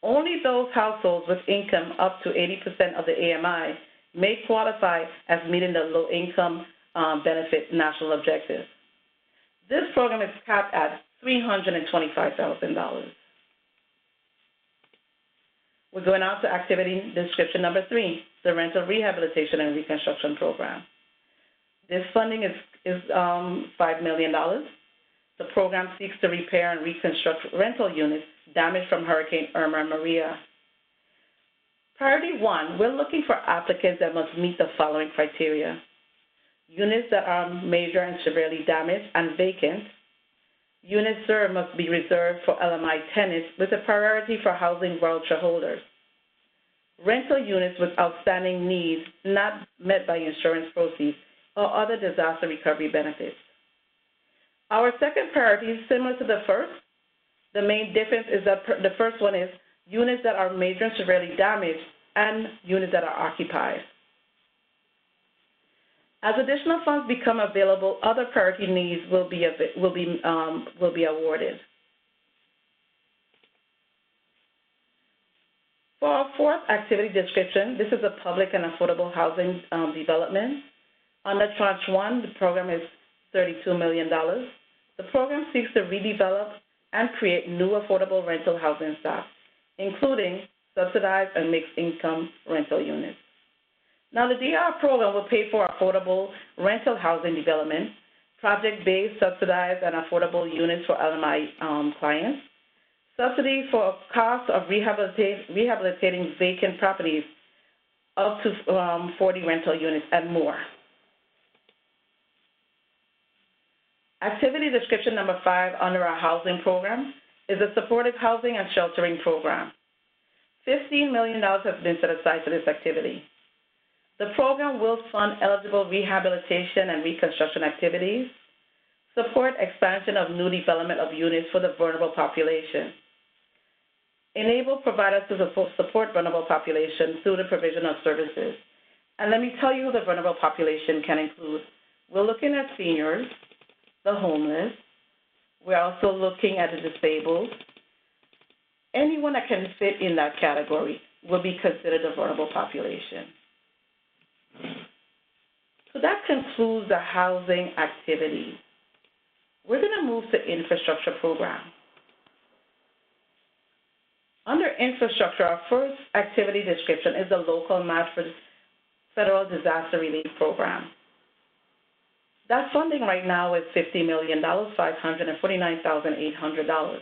Speaker 3: Only those households with income up to 80% of the AMI may qualify as meeting the low-income benefit national objective. This program is capped at $325,000. We're going on to activity description number 3, the rental rehabilitation and reconstruction program. This funding is $5 million. The program seeks to repair and reconstruct rental units damaged from Hurricane Irma and Maria. Priority 1, we're looking for applicants that must meet the following criteria. Units that are major and severely damaged and vacant. Units served must be reserved for LMI tenants with a priority for housing voucher holders. Rental units with outstanding needs not met by insurance proceeds or other disaster recovery benefits. Our second priority is similar to the first. The main difference is that the first one is units that are major and severely damaged and units that are occupied. As additional funds become available, other priority needs will be awarded. For our fourth activity description, this is a public and affordable housing development. Under Tranche 1, the program is $32 million. The program seeks to redevelop and create new affordable rental housing stock, including subsidized and mixed income rental units. Now, the DR program will pay for affordable rental housing development, project-based, subsidized, and affordable units for LMI clients, subsidies for costs of rehabilitating vacant properties up to 40 rental units, and more. Activity description number 5 under our housing program is a supportive housing and sheltering program. $15 million has been set aside for this activity. The program will fund eligible rehabilitation and reconstruction activities, support expansion of new development of units for the vulnerable population, enable providers to support vulnerable population through the provision of services. And let me tell you who the vulnerable population can include. We're looking at seniors, the homeless. We're also looking at the disabled. Anyone that can fit in that category will be considered a vulnerable population. So that concludes the housing activity. We're going to move to infrastructure program. Under infrastructure, our first activity description is the local match for the Federal Disaster Relief Program. That funding right now is $50,549,800.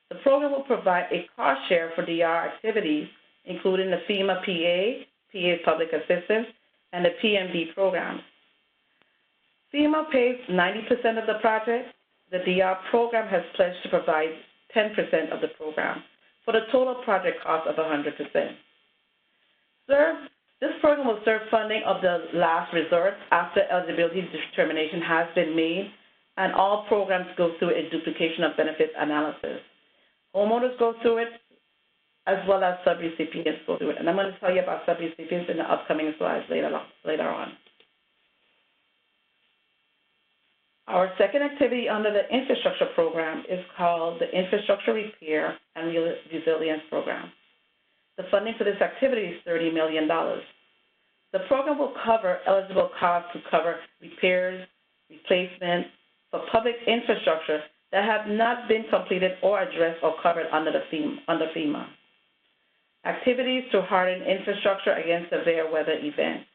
Speaker 3: The program will provide a cost share for DR activities, including the FEMA PA Public Assistance, and the PMD programs. FEMA pays 90% of the project. The DR program has pledged to provide 10% of the program for the total project cost of 100%. This program will serve funding of the last resort after eligibility determination has been made, and all programs go through a duplication of benefits analysis. Homeowners go through it, as well as subrecipients go through it. And I'm going to tell you about subrecipients in the upcoming slides later on. Our second activity under the infrastructure program is called the Infrastructure Repair and Resilience Program. The funding for this activity is $30 million. The program will cover eligible costs to cover repairs, replacements for public infrastructure that have not been completed or addressed or covered under FEMA. Activities to harden infrastructure against severe weather events.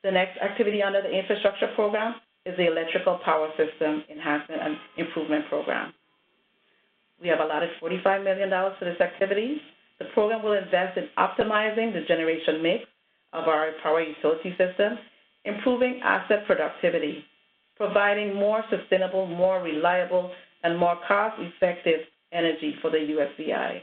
Speaker 3: The next activity under the infrastructure program is the Electrical Power System Enhancement and Improvement Program. We have allotted $45 million for this activity. The program will invest in optimizing the generation mix of our power utility system, improving asset productivity, providing more sustainable, more reliable, and more cost-effective energy for the USVI.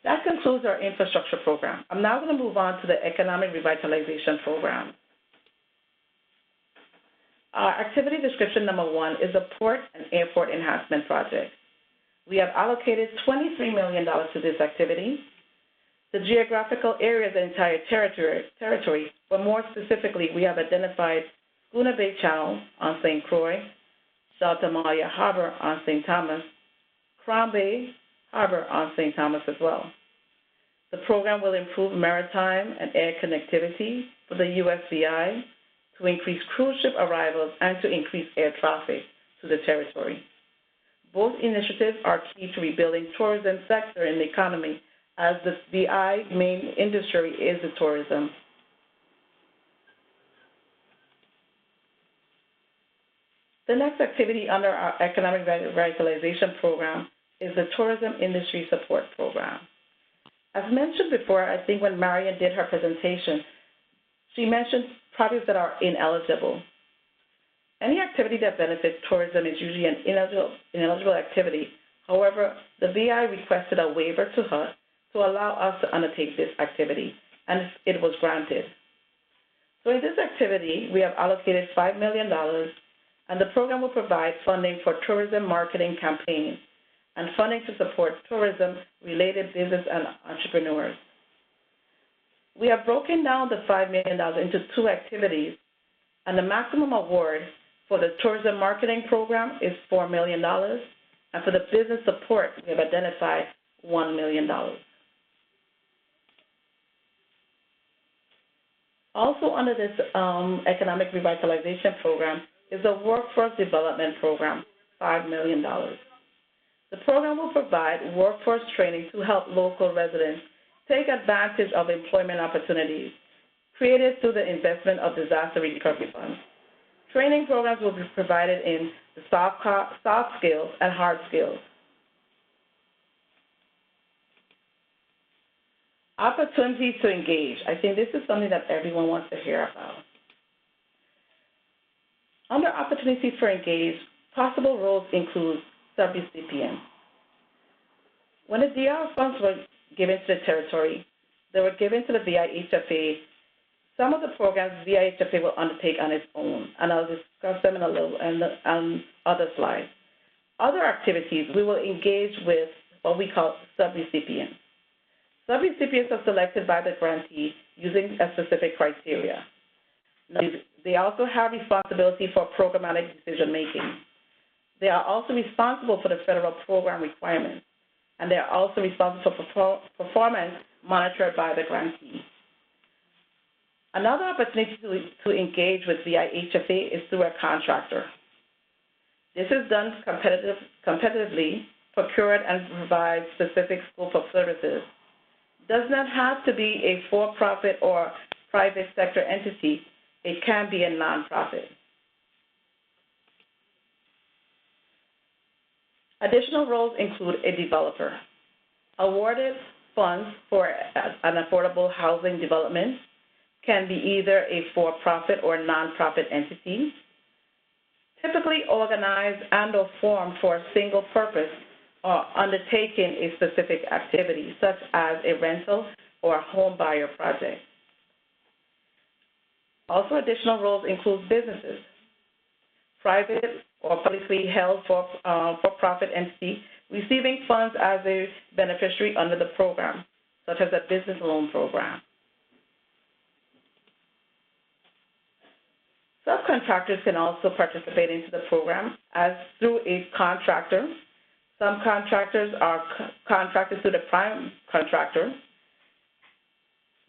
Speaker 3: That concludes our infrastructure program. I'm now going to move on to the Economic Revitalization Program. Our activity description number 1 is the Port and Airport Enhancement Project. We have allocated $23 million to this activity. The geographical area is the entire territory, but more specifically, we have identified Schooner Bay Channel on St. Croix, South Amalia Harbor on St. Thomas, Crown Bay Harbor on St. Thomas as well. The program will improve maritime and air connectivity for the USVI to increase cruise ship arrivals and to increase air traffic to the territory. Both initiatives are key to rebuilding tourism sector in the economy, as the VI main industry is the tourism. The next activity under our Economic Revitalization Program is the Tourism Industry Support Program. As mentioned before, I think when Marion did her presentation, she mentioned projects that are ineligible. Any activity that benefits tourism is usually an ineligible activity. However, the VI requested a waiver to HUD to allow us to undertake this activity, and it was granted. So in this activity, we have allocated $5 million, and the program will provide funding for tourism marketing campaigns and funding to support tourism-related business and entrepreneurs. We have broken down the $5 million into 2 activities, and the maximum award for the tourism marketing program is $4 million, and for the business support, we have identified $1 million. Also under this Economic Revitalization Program is the Workforce Development Program, $5 million. The program will provide workforce training to help local residents take advantage of employment opportunities created through the investment of disaster recovery funds. Training programs will be provided in the soft skills and hard skills. Opportunities to engage. I think this is something that everyone wants to hear about. Under opportunities for engage, possible roles include subrecipients. When the DR funds were given to the territory, they were given to the VIHFA. Some of the programs VIHFA will undertake on its own, and I'll discuss them in a little on other slides. Other activities, we will engage with what we call subrecipients. Subrecipients are selected by the grantee using a specific criteria. Now, they also have responsibility for programmatic decision-making. They are also responsible for the federal program requirements, and they are also responsible for performance monitored by the grantee. Another opportunity to engage with VIHFA is through a contractor. This is done competitively, procured, and provides specific scope of services. Does not have to be a for-profit or private sector entity. It can be a nonprofit. Additional roles include a developer. Awarded funds for an affordable housing development can be either a for-profit or nonprofit entity, typically organized and or formed for a single purpose or undertaking a specific activity, such as a rental or a home buyer project. Also, additional roles include businesses, private or publicly held for-profit entity receiving funds as a beneficiary under the program, such as a business loan program. Subcontractors can also participate into the program as through a contractor. Some contractors are contracted through the prime contractor.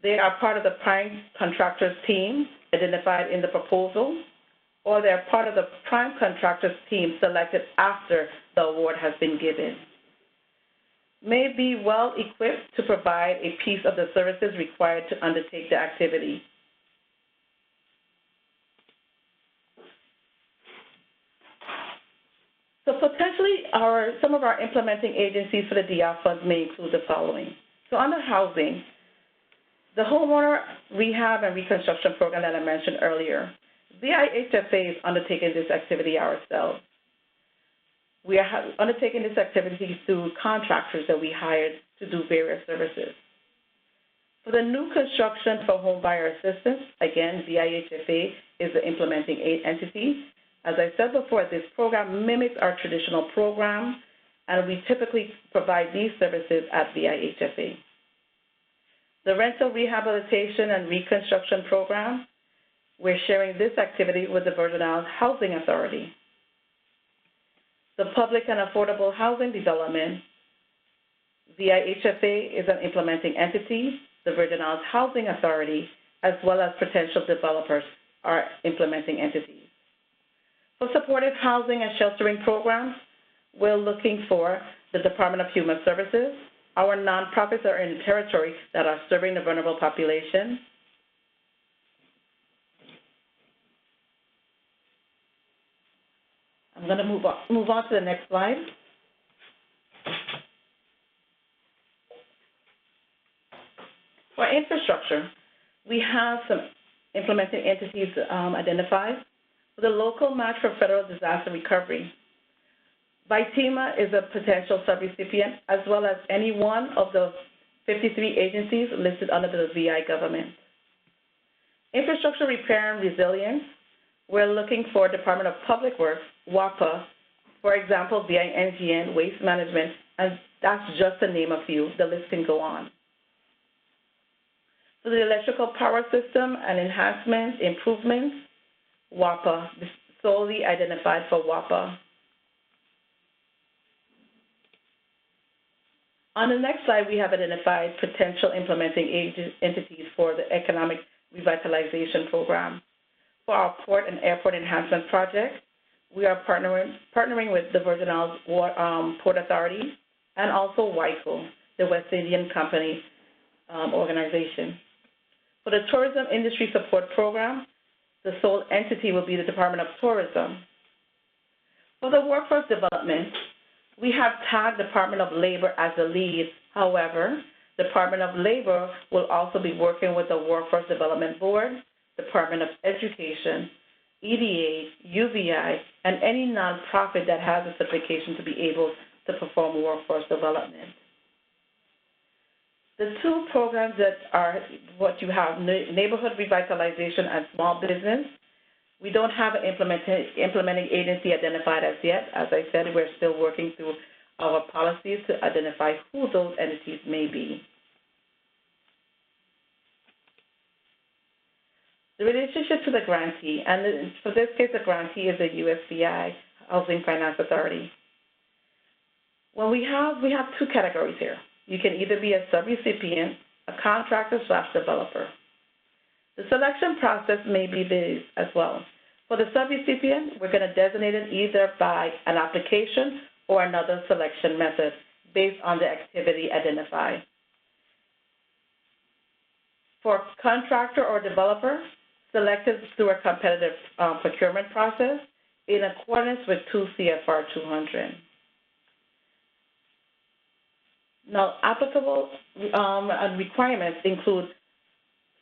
Speaker 3: They are part of the prime contractor's team identified in the proposal, or they're part of the prime contractor's team selected after the award has been given. May be well equipped to provide a piece of the services required to undertake the activity. So potentially some of our implementing agencies for the DR funds may include the following. So under housing, the homeowner rehab and reconstruction program that I mentioned earlier, VIHFA is undertaking this activity ourselves. We are undertaking this activity through contractors that we hired to do various services. For the new construction for home buyer assistance, again, VIHFA is the implementing entity. As I said before, this program mimics our traditional program, and we typically provide these services at VIHFA. The rental rehabilitation and reconstruction program, we're sharing this activity with the Virgin Islands Housing Authority. The public and affordable housing development, VIHFA is an implementing entity. The Virgin Islands Housing Authority, as well as potential developers, are implementing entities. For supportive housing and sheltering programs, we're looking for the Department of Human Services. Our nonprofits are in territory that are serving the vulnerable population. I'm going to move on to the next slide. For infrastructure, we have some implementing entities identified. The local match for federal disaster recovery. VITEMA is a potential subrecipient, as well as any one of the 53 agencies listed under the VI government. Infrastructure repair and resilience, we're looking for Department of Public Works, WAPA, for example, VINGN, Waste Management, and that's just to name a few. The list can go on. So the electrical power system and enhancement improvements, WAPA, solely identified for WAPA. On the next slide, we have identified potential implementing entities for the Economic Revitalization Program. For our port and airport enhancement project, we are partnering with the Virgin Islands Port Authority and also WICO, the West Indian Company organization. For the Tourism Industry Support Program, the sole entity will be the Department of Tourism. For the workforce development, we have tagged Department of Labor as the lead. However, Department of Labor will also be working with the Workforce Development Board, Department of Education, EDA, UVI, and any nonprofit that has a certification to be able to perform workforce development. The two programs that are what you have, neighborhood revitalization and small business, we don't have an implementing agency identified as yet. As I said, we're still working through our policies to identify who those entities may be. The relationship to the grantee, and for this case, the grantee is the USVI, Housing Finance Authority. Well, we have two categories here. You can either be a subrecipient, a contractor / developer. The selection process may be this as well. For the subrecipient, we're going to designate it either by an application or another selection method based on the activity identified. For contractor or developer, selected through a competitive procurement process in accordance with 2 CFR 200. Now, applicable requirements include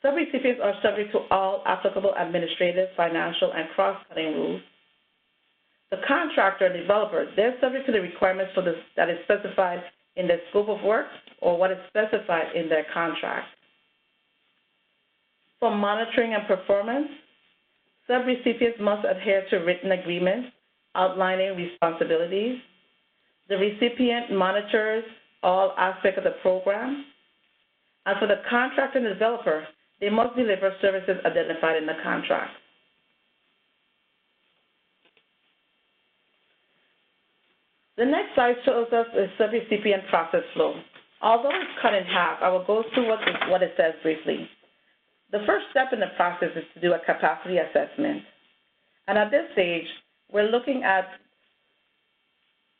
Speaker 3: subrecipients are subject to all applicable administrative, financial, and cross-cutting rules. The contractor and developer, they're subject to the requirements for this that is specified in the scope of work or what is specified in their contract. For monitoring and performance, subrecipients must adhere to written agreements outlining responsibilities. The recipient monitors all aspects of the program. And for the contractor and developer, they must deliver services identified in the contract. The next slide shows us the subrecipient process flow. Although it's cut in half, I will go through what it says briefly. The first step in the process is to do a capacity assessment. And at this stage, we're looking at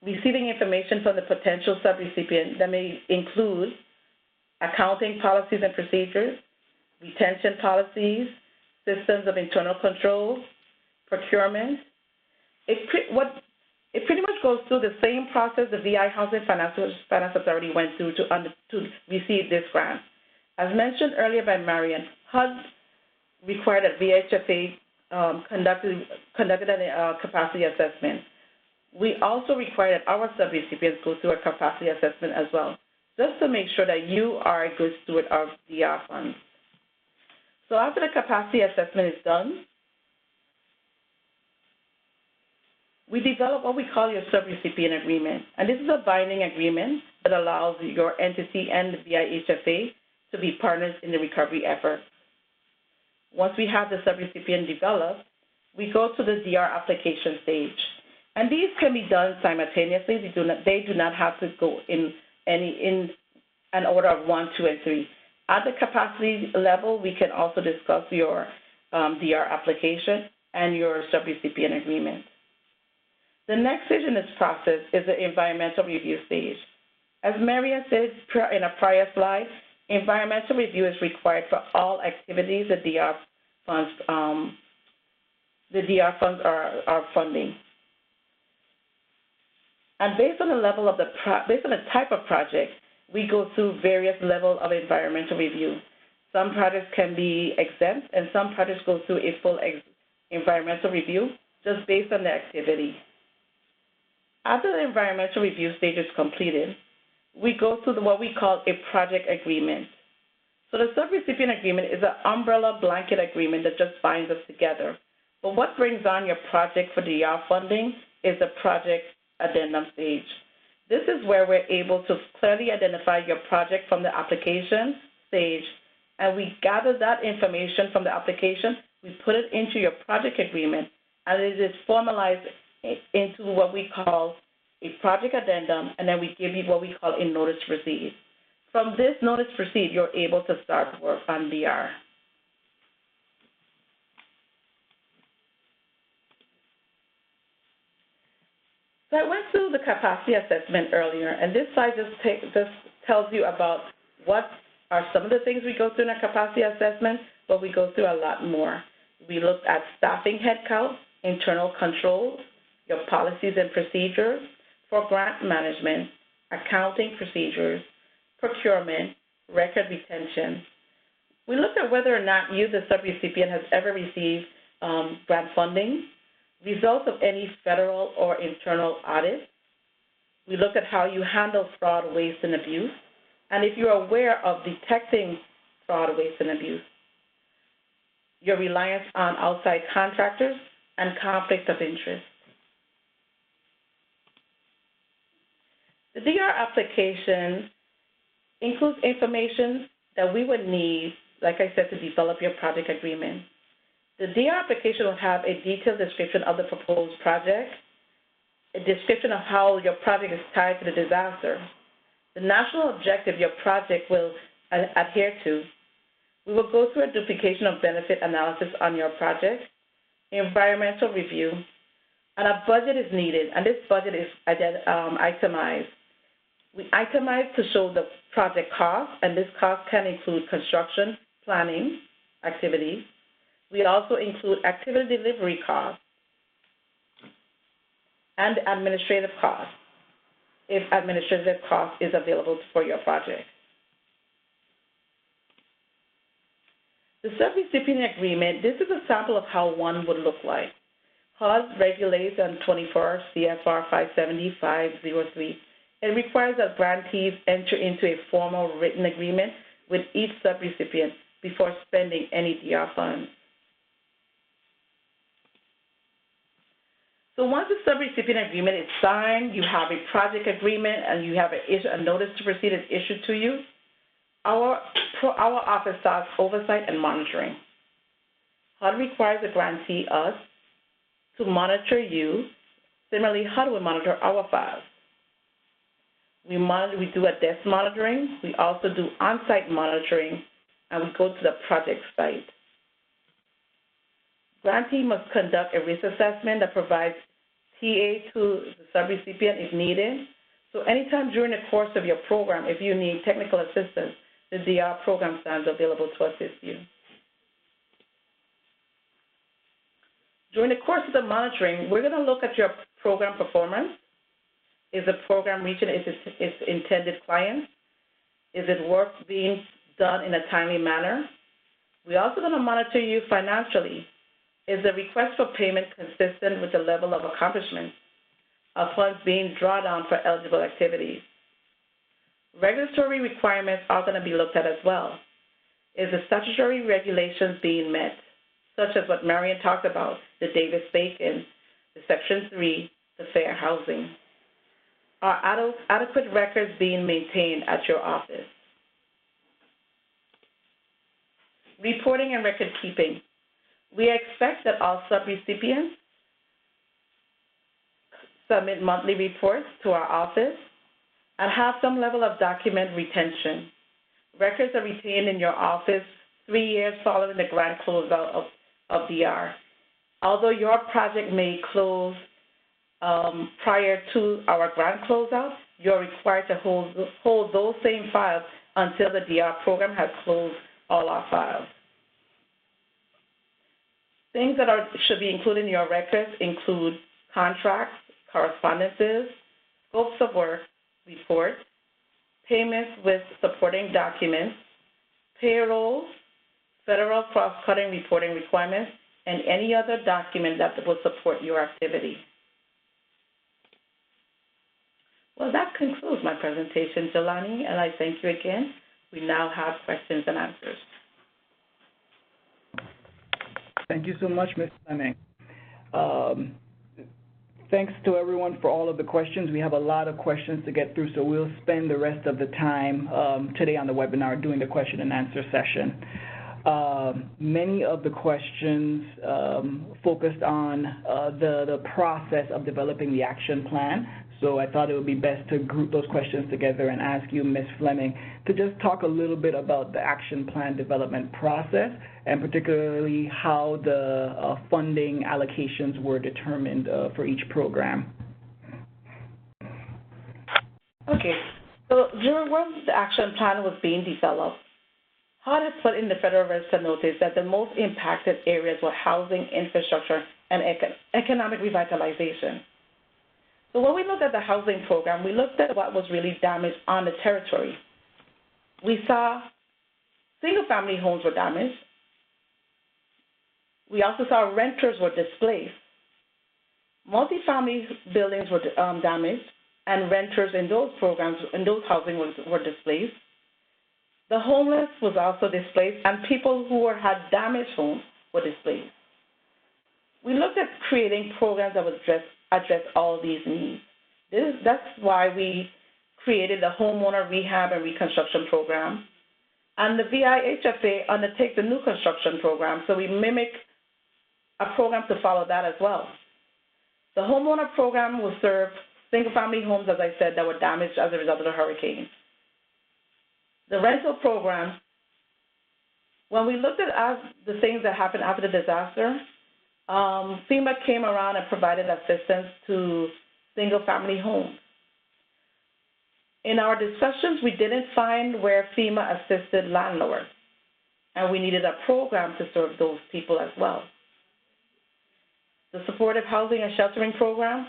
Speaker 3: receiving information from the potential subrecipient that may include accounting policies and procedures, retention policies, systems of internal control, procurement. It pretty much goes through the same process the VI Housing Finance Authority went through to receive this grant. As mentioned earlier by Marion, HUD required that VHFA conducted a capacity assessment. We also require that our subrecipients go through a capacity assessment as well, just to make sure that you are a good steward of DR funds. So after the capacity assessment is done, we develop what we call your subrecipient agreement. And this is a binding agreement that allows your entity and the VIHFA to be partners in the recovery effort. Once we have the subrecipient developed, we go to the DR application stage. And these can be done simultaneously. They do not have to go in an order of 1, 2, and 3. At the capacity level, we can also discuss your DR application and your subrecipient agreement. The next stage in this process is the environmental review stage. As Marion said in a prior slide, environmental review is required for all activities the DR funds are funding. And based on the level of based on the type of project, we go through various levels of environmental review. Some projects can be exempt, and some projects go through a full environmental review just based on the activity. After the environmental review stage is completed, we go through what we call a project agreement. So the subrecipient agreement is an umbrella blanket agreement that just binds us together. But what brings on your project for DR funding is the project addendum stage. This is where we're able to clearly identify your project from the application stage, and we gather that information from the application, we put it into your project agreement, and it is formalized into what we call a project addendum, and then we give you what we call a notice to proceed. From this notice to proceed, you're able to start work on DR. So I went through the capacity assessment earlier, and this slide just tells you about what are some of the things we go through in a capacity assessment, but we go through a lot more. We looked at staffing headcount, internal controls, your policies and procedures for grant management, accounting procedures, procurement, record retention. We looked at whether or not you, the subrecipient, has ever received grant funding, results of any federal or internal audits. We looked at how you handle fraud, waste, and abuse, and if you're aware of detecting fraud, waste, and abuse, your reliance on outside contractors, and conflict of interest. The DR application includes information that we would need, like I said, to develop your project agreement. The DR application will have a detailed description of the proposed project, a description of how your project is tied to the disaster, the national objective your project will adhere to. We will go through a duplication of benefit analysis on your project, environmental review, and a budget is needed, and this budget is itemized. We itemize to show the project cost, and this cost can include construction, planning, activities. We also include activity delivery costs and administrative costs, if administrative cost is available for your project. The subrecipient agreement, this is a sample of how one would look like. HUD regulates on 24 CFR 570-503. It requires that grantees enter into a formal written agreement with each subrecipient before spending any DR funds. So once the subrecipient agreement is signed, you have a project agreement, and you have a notice to proceed is issued to you, our office starts oversight and monitoring. HUD requires the grantee, us, to monitor you. Similarly, HUD will monitor our files. We do a desk monitoring. We also do on-site monitoring, and we go to the project site. Grantee must conduct a risk assessment that provides TA to the subrecipient if needed. So anytime during the course of your program, if you need technical assistance, the DR program stands available to assist you. During the course of the monitoring, we're going to look at your program performance. Is the program reaching its intended clients? Is it work being done in a timely manner? We're also going to monitor you financially. Is the request for payment consistent with the level of accomplishment of funds being drawn down for eligible activities? Regulatory requirements are going to be looked at as well. Is the statutory regulations being met, such as what Marion talked about, the Davis-Bacon, the Section 3, the fair housing? Are adequate records being maintained at your office? Reporting and record keeping. We expect that all subrecipients submit monthly reports to our office and have some level of document retention. Records are retained in your office 3 years following the grant closeout of DR. Although your project may close prior to our grant closeout, you're required to hold those same files until the DR program has closed all our files. Things that should be included in your records include contracts, correspondences, scopes of work, reports, payments with supporting documents, payrolls, federal cross-cutting reporting requirements, and any other document that will support your activity. Well, that concludes my presentation, Jelani, and I thank you again. We now have questions and answers.
Speaker 1: Thank you so much, Ms. Fleming. Thanks to everyone for all of the questions. We have a lot of questions to get through, so we'll spend the rest of the time today on the webinar doing the question and answer session. Many of the questions focused on the process of developing the action plan. So I thought it would be best to group those questions together and ask you, Ms. Fleming, to just talk a little bit about the action plan development process and particularly how the funding allocations were determined for each program.
Speaker 3: Okay, so during when the action plan was being developed, HUD has put in the Federal Register notice that the most impacted areas were housing, infrastructure, and economic revitalization. So when we looked at the housing program, we looked at what was really damaged on the territory. We saw single-family homes were damaged. We also saw renters were displaced. Multifamily buildings were damaged, and renters in those programs, in those housing were displaced. The homeless was also displaced, and people who had damaged homes were displaced. We looked at creating programs that would address all these needs. That's why we created the Homeowner Rehab and Reconstruction Program. And the VIHFA undertakes the New Construction Program, so we mimic a program to follow that as well. The Homeowner Program will serve single-family homes, as I said, that were damaged as a result of the hurricanes. The rental program, when we looked at the things that happened after the disaster, FEMA came around and provided assistance to single-family homes. In our discussions, we didn't find where FEMA assisted landlords, and we needed a program to serve those people as well. The supportive housing and sheltering program,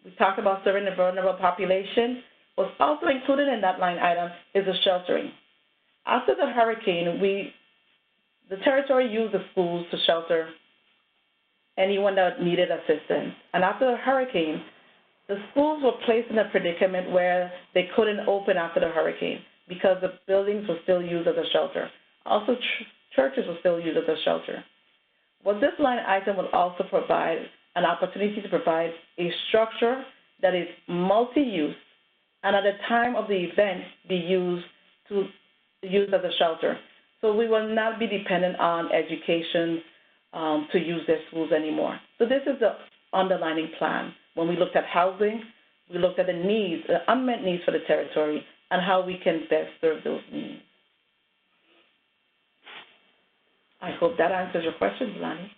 Speaker 3: we talked about serving the vulnerable population, was also included in that line item is the sheltering. After the hurricane, the territory used the schools to shelter anyone that needed assistance. And after the hurricane, the schools were placed in a predicament where they couldn't open after the hurricane because the buildings were still used as a shelter. Also, churches were still used as a shelter. What this line item will also provide an opportunity to provide a structure that is multi-use and at the time of the event be used as a shelter. So we will not be dependent on education to use their schools anymore. So this is the underlying plan. When we looked at housing, we looked at the needs, the unmet needs for the territory, and how we can best serve those needs. I hope that answers your question, Lonnie.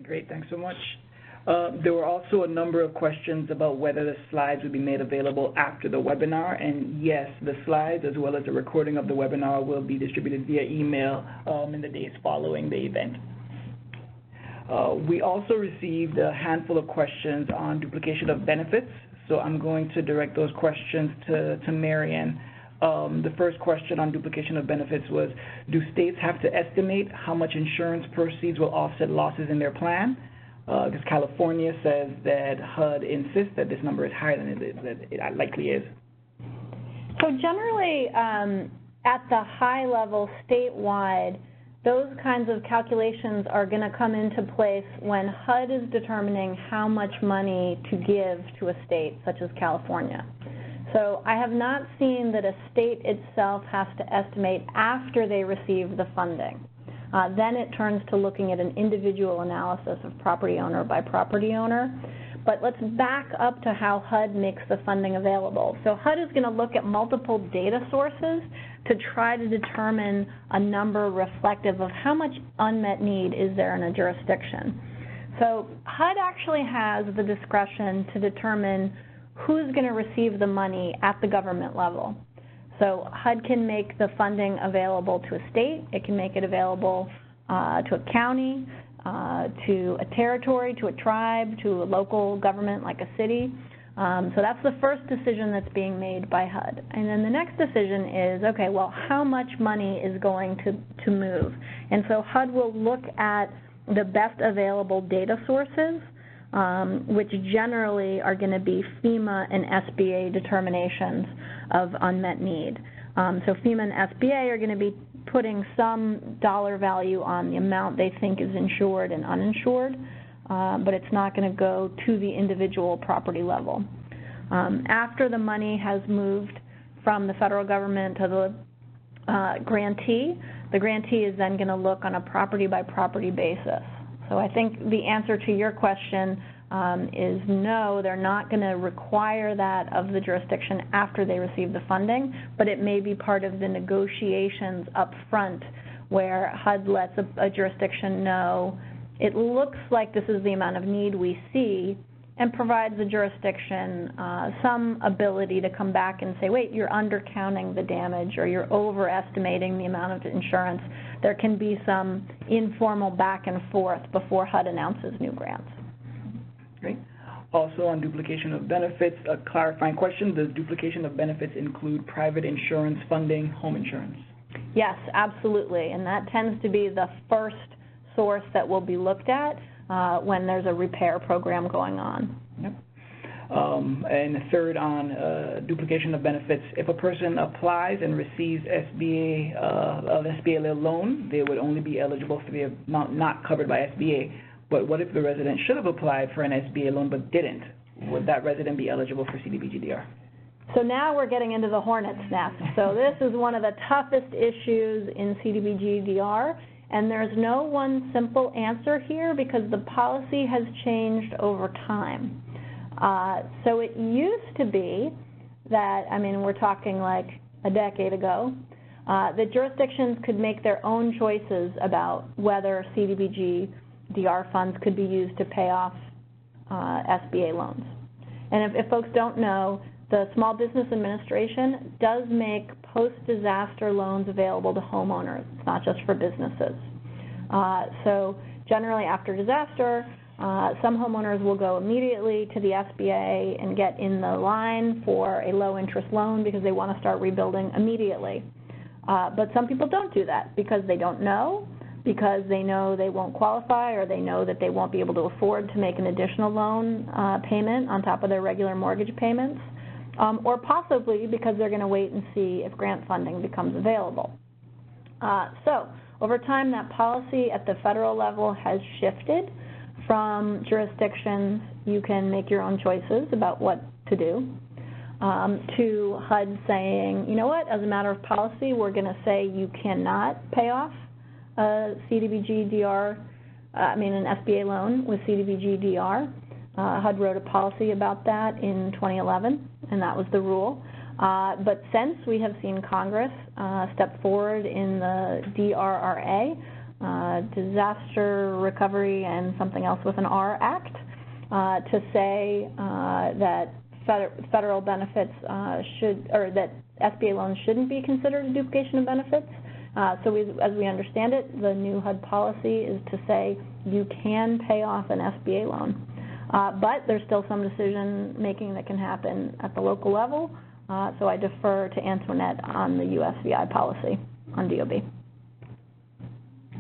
Speaker 1: Great, thanks so much. There were also a number of questions about whether the slides would be made available after the webinar, and yes, the slides as well as the recording of the webinar will be distributed via email in the days following the event. We also received a handful of questions on duplication of benefits, so I'm going to direct those questions to Marion. The first question on duplication of benefits was, do states have to estimate how much insurance proceeds will offset losses in their plan? Because California says that HUD insists that this number is higher than it likely is.
Speaker 2: So generally, at the high level, statewide, those kinds of calculations are going to come into place when HUD is determining how much money to give to a state, such as California. So I have not seen that a state itself has to estimate after they receive the funding. Then it turns to looking at an individual analysis of property owner by property owner. But let's back up to how HUD makes the funding available. So HUD is going to look at multiple data sources to try to determine a number reflective of how much unmet need is there in a jurisdiction. So HUD actually has the discretion to determine who's going to receive the money at the government level. So HUD can make the funding available to a state, it can make it available to a county, to a territory, to a tribe, to a local government like a city. So that's the first decision that's being made by HUD. And then the next decision is, okay, well, how much money is going to move? And so HUD will look at the best available data sources, which generally are going to be FEMA and SBA determinations of unmet need. So FEMA and SBA are going to be putting some dollar value on the amount they think is insured and uninsured, but it's not going to go to the individual property level. After the money has moved from the federal government to the grantee is then going to look on a property-by-property basis. So I think the answer to your question is no, they're not going to require that of the jurisdiction after they receive the funding, but it may be part of the negotiations up front where HUD lets a jurisdiction know it looks like this is the amount of need we see and provides the jurisdiction some ability to come back and say, wait, you're undercounting the damage or you're overestimating the amount of insurance. There can be some informal back and forth before HUD announces new grants.
Speaker 1: Great. Also on duplication of benefits, a clarifying question, does duplication of benefits include private insurance funding home insurance?
Speaker 2: Yes, absolutely, and that tends to be the first source that will be looked at when there's a repair program going on.
Speaker 1: Yep. And third on duplication of benefits, if a person applies and receives an SBA loan, they would only be eligible for the amount not covered by SBA. But what if the resident should have applied for an SBA loan but didn't? Would that resident be eligible for CDBG DR?
Speaker 2: So now we're getting into the hornet's nest. So this is one of the toughest issues in CDBG DR, and there's no one simple answer here because the policy has changed over time. So it used to be that, I mean, we're talking like a decade ago, that jurisdictions could make their own choices about whether CDBG DR funds could be used to pay off SBA loans. And if folks don't know, the Small Business Administration does make post-disaster loans available to homeowners. It's not just for businesses. So generally after disaster, some homeowners will go immediately to the SBA and get in the line for a low-interest loan because they want to start rebuilding immediately. But some people don't do that because they don't know, because they know they won't qualify, or they know that they won't be able to afford to make an additional loan payment on top of their regular mortgage payments, or possibly because they're going to wait and see if grant funding becomes available. So over time, that policy at the federal level has shifted from jurisdictions, you can make your own choices about what to do, to HUD saying, you know what, as a matter of policy, we're going to say you cannot pay off a CDBG DR, an SBA loan with CDBG DR. HUD wrote a policy about that in 2011, and that was the rule. But since, we have seen Congress step forward in the DRRA, Disaster Recovery and something else with an R Act, to say that federal benefits that SBA loans shouldn't be considered a duplication of benefits. So as we understand it, the new HUD policy is to say you can pay off an SBA loan. But there's still some decision making that can happen at the local level, so I defer to Antoinette on the USVI policy on DOB.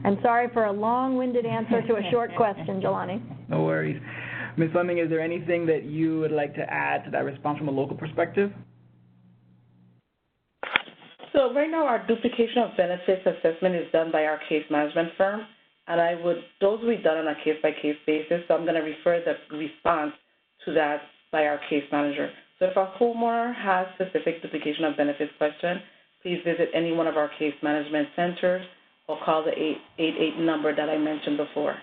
Speaker 2: I'm sorry for a long-winded answer to a short question, Jelani.
Speaker 1: No worries. Ms. Fleming, is there anything that you would like to add to that response from a local perspective?
Speaker 3: So right now, our duplication of benefits assessment is done by our case management firm, and those will be done on a case-by-case basis, so I'm going to refer the response to that by our case manager. So if a homeowner has specific duplication of benefits question, please visit any one of our case management centers or call the 888 number that I mentioned before.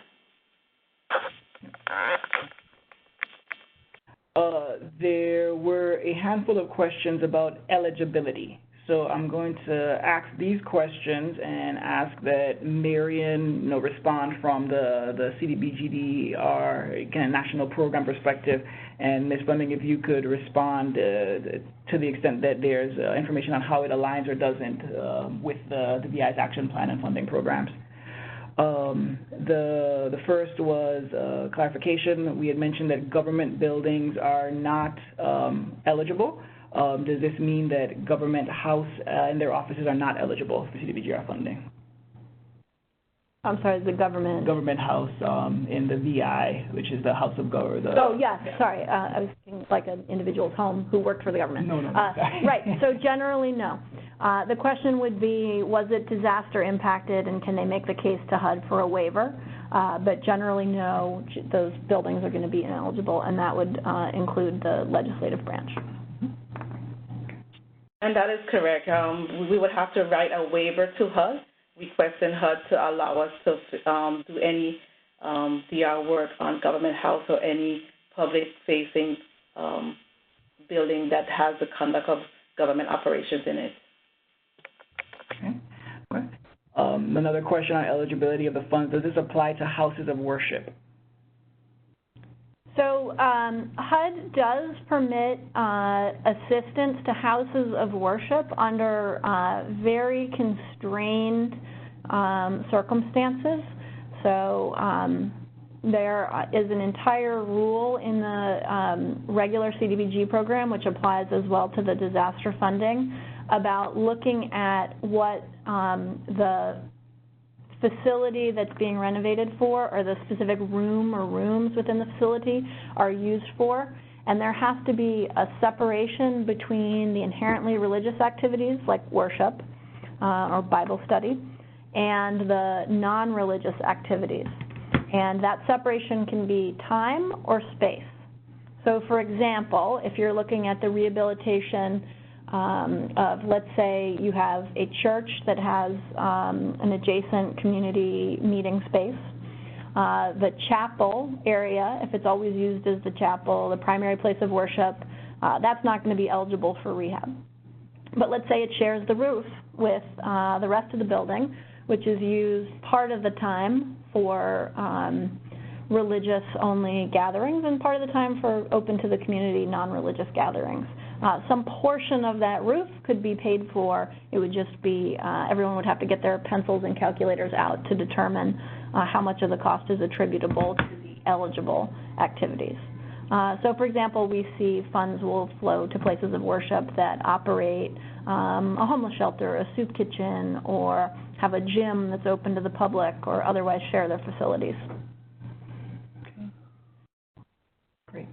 Speaker 1: There were a handful of questions about eligibility. So I'm going to ask these questions and ask that Marion, respond from the CDBG DR national program perspective, and Ms. Fleming, if you could respond to the extent that there's information on how it aligns or doesn't with the VI's action plan and funding programs. The first was clarification. We had mentioned that government buildings are not eligible. Does this mean that government house and their offices are not eligible for CDBGR funding?
Speaker 2: I'm sorry, the government?
Speaker 1: Government house in the VI, which is the House of Government.
Speaker 2: Oh, yes, sorry. I was thinking like an individual's home who worked for the government.
Speaker 1: No, sorry.
Speaker 2: Right, so generally, no. The question would be, was it disaster impacted, and can they make the case to HUD for a waiver? But generally, no, those buildings are going to be ineligible, and that would include the legislative branch.
Speaker 3: And that is correct. We would have to write a waiver to HUD, requesting HUD to allow us to do any DR work on government house or any public-facing building that has the conduct of government operations in it.
Speaker 1: Okay. Another question on eligibility of the funds. Does this apply to houses of worship?
Speaker 2: So HUD does permit assistance to houses of worship under very constrained circumstances. So there is an entire rule in the regular CDBG program, which applies as well to the disaster funding, about looking at what the facility that's being renovated for, or the specific room or rooms within the facility are used for. And there has to be a separation between the inherently religious activities like worship or Bible study and the non-religious activities. And that separation can be time or space. So for example, if you're looking at the rehabilitation of, let's say you have a church that has an adjacent community meeting space. The chapel area, if it's always used as the chapel, the primary place of worship, that's not going to be eligible for rehab. But let's say it shares the roof with the rest of the building. which is used part of the time for religious-only gatherings and part of the time for open to the community non-religious gatherings. Some portion of that roof could be paid for. It would just be, everyone would have to get their pencils and calculators out to determine how much of the cost is attributable to the eligible activities. So, for example, we see funds will flow to places of worship that operate a homeless shelter, a soup kitchen, or have a gym that's open to the public or otherwise share their facilities.
Speaker 1: Okay. Great.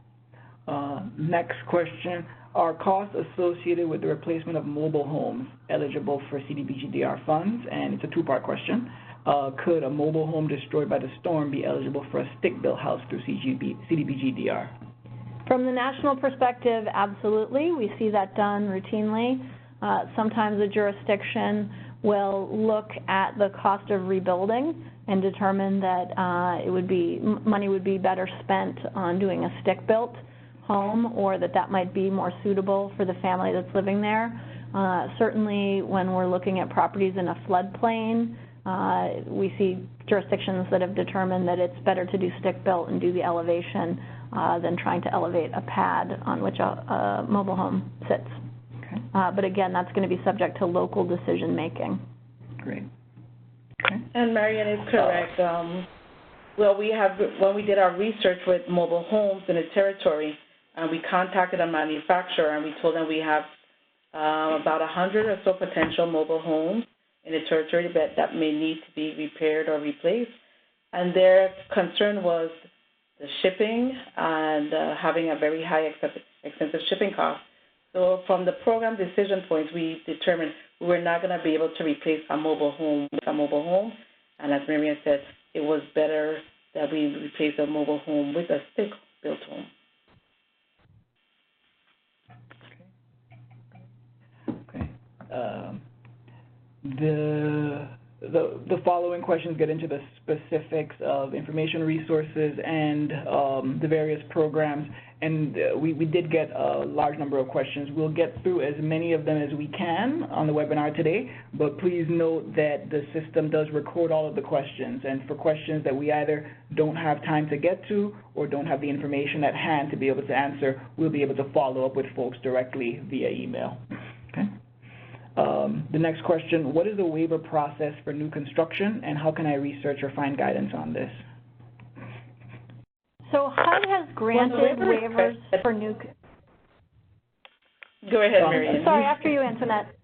Speaker 1: Next question. Are costs associated with the replacement of mobile homes eligible for CDBG DR funds? And it's a two-part question. Could a mobile home destroyed by the storm be eligible for a stick-built house through CDBG DR?
Speaker 2: From the national perspective, absolutely. We see that done routinely. Sometimes a jurisdiction will look at the cost of rebuilding and determine that money would be better spent on doing a stick-built home, or that might be more suitable for the family that's living there. Certainly when we're looking at properties in a floodplain, we see jurisdictions that have determined that it's better to do stick-built and do the elevation than trying to elevate a pad on which a mobile home sits.
Speaker 1: Okay.
Speaker 2: But again, that's going to be subject to local decision-making.
Speaker 1: Great. Okay.
Speaker 3: And Marion is correct. Well, when we did our research with mobile homes in the territory, we contacted a manufacturer and we told them we have about 100 or so potential mobile homes in the territory that may need to be repaired or replaced. And their concern was the shipping and having a very high expensive shipping cost. So from the program decision points, we determined we were not going to be able to replace a mobile home with a mobile home. And as Marion said, it was better that we replace a mobile home with a stick-built home.
Speaker 1: Okay. The following questions get into the specifics of information resources and the various programs, and we did get a large number of questions. We'll get through as many of them as we can on the webinar today, but please note that the system does record all of the questions, and for questions that we either don't have time to get to or don't have the information at hand to be able to answer, we'll be able to follow up with folks directly via email. Okay. The next question, what is the waiver process for new construction, and how can I research or find guidance on this?
Speaker 2: So HUD has granted waivers for new...
Speaker 3: Go ahead, Marion.
Speaker 2: Sorry, after you, Antoinette.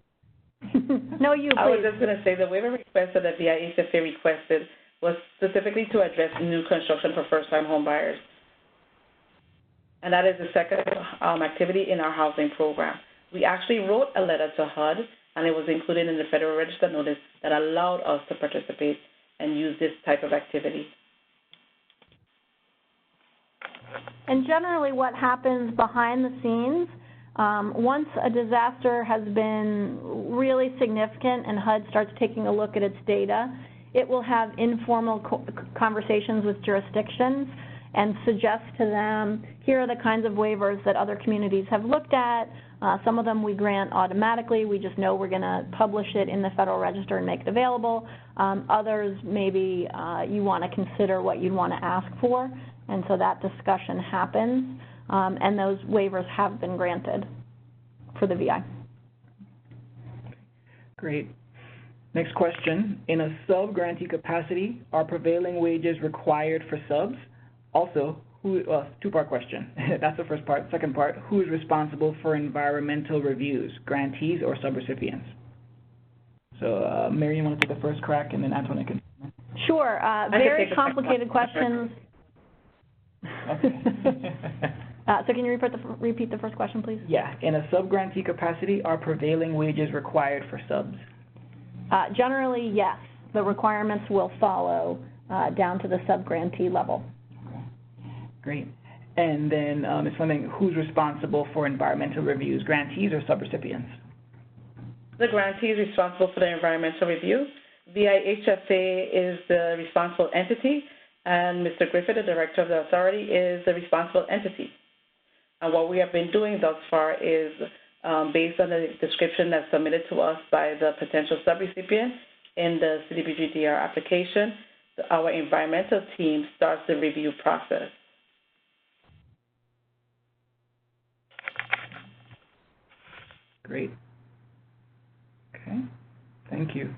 Speaker 2: No, you, please.
Speaker 3: I was just going to say the waiver request that the VIHFA requested was specifically to address new construction for first-time home buyers. And that is the second activity in our housing program. We actually wrote a letter to HUD, and it was included in the Federal Register notice that allowed us to participate and use this type of activity.
Speaker 2: And generally what happens behind the scenes, once a disaster has been really significant and HUD starts taking a look at its data, it will have informal conversations with jurisdictions and suggest to them, here are the kinds of waivers that other communities have looked at. Some of them we grant automatically. We just know we're going to publish it in the Federal Register and make it available. Others, maybe you want to consider what you'd want to ask for, and so that discussion happens, and those waivers have been granted for the VI.
Speaker 1: Great. Next question. In a sub-grantee capacity, are prevailing wages required for subs? Also, two-part question. That's the first part. Second part, who is responsible for environmental reviews, grantees or subrecipients? So, Marion, you want to take the first crack, and then Antoinette can.
Speaker 2: Sure. Very complicated questions.
Speaker 1: Okay.
Speaker 2: So can you repeat the first question, please?
Speaker 1: Yeah. In a sub-grantee capacity, are prevailing wages required for subs?
Speaker 2: Generally, yes. The requirements will follow down to the sub-grantee level.
Speaker 1: Great. And then Ms. Fleming, who's responsible for environmental reviews, grantees or subrecipients?
Speaker 3: The grantee is responsible for the environmental review. VIHFA is the responsible entity, and Mr. Griffith, the director of the authority, is the responsible entity. And what we have been doing thus far is, based on the description that's submitted to us by the potential subrecipient, in the CDBG DR application, our environmental team starts the review process.
Speaker 1: Great. Okay, thank you.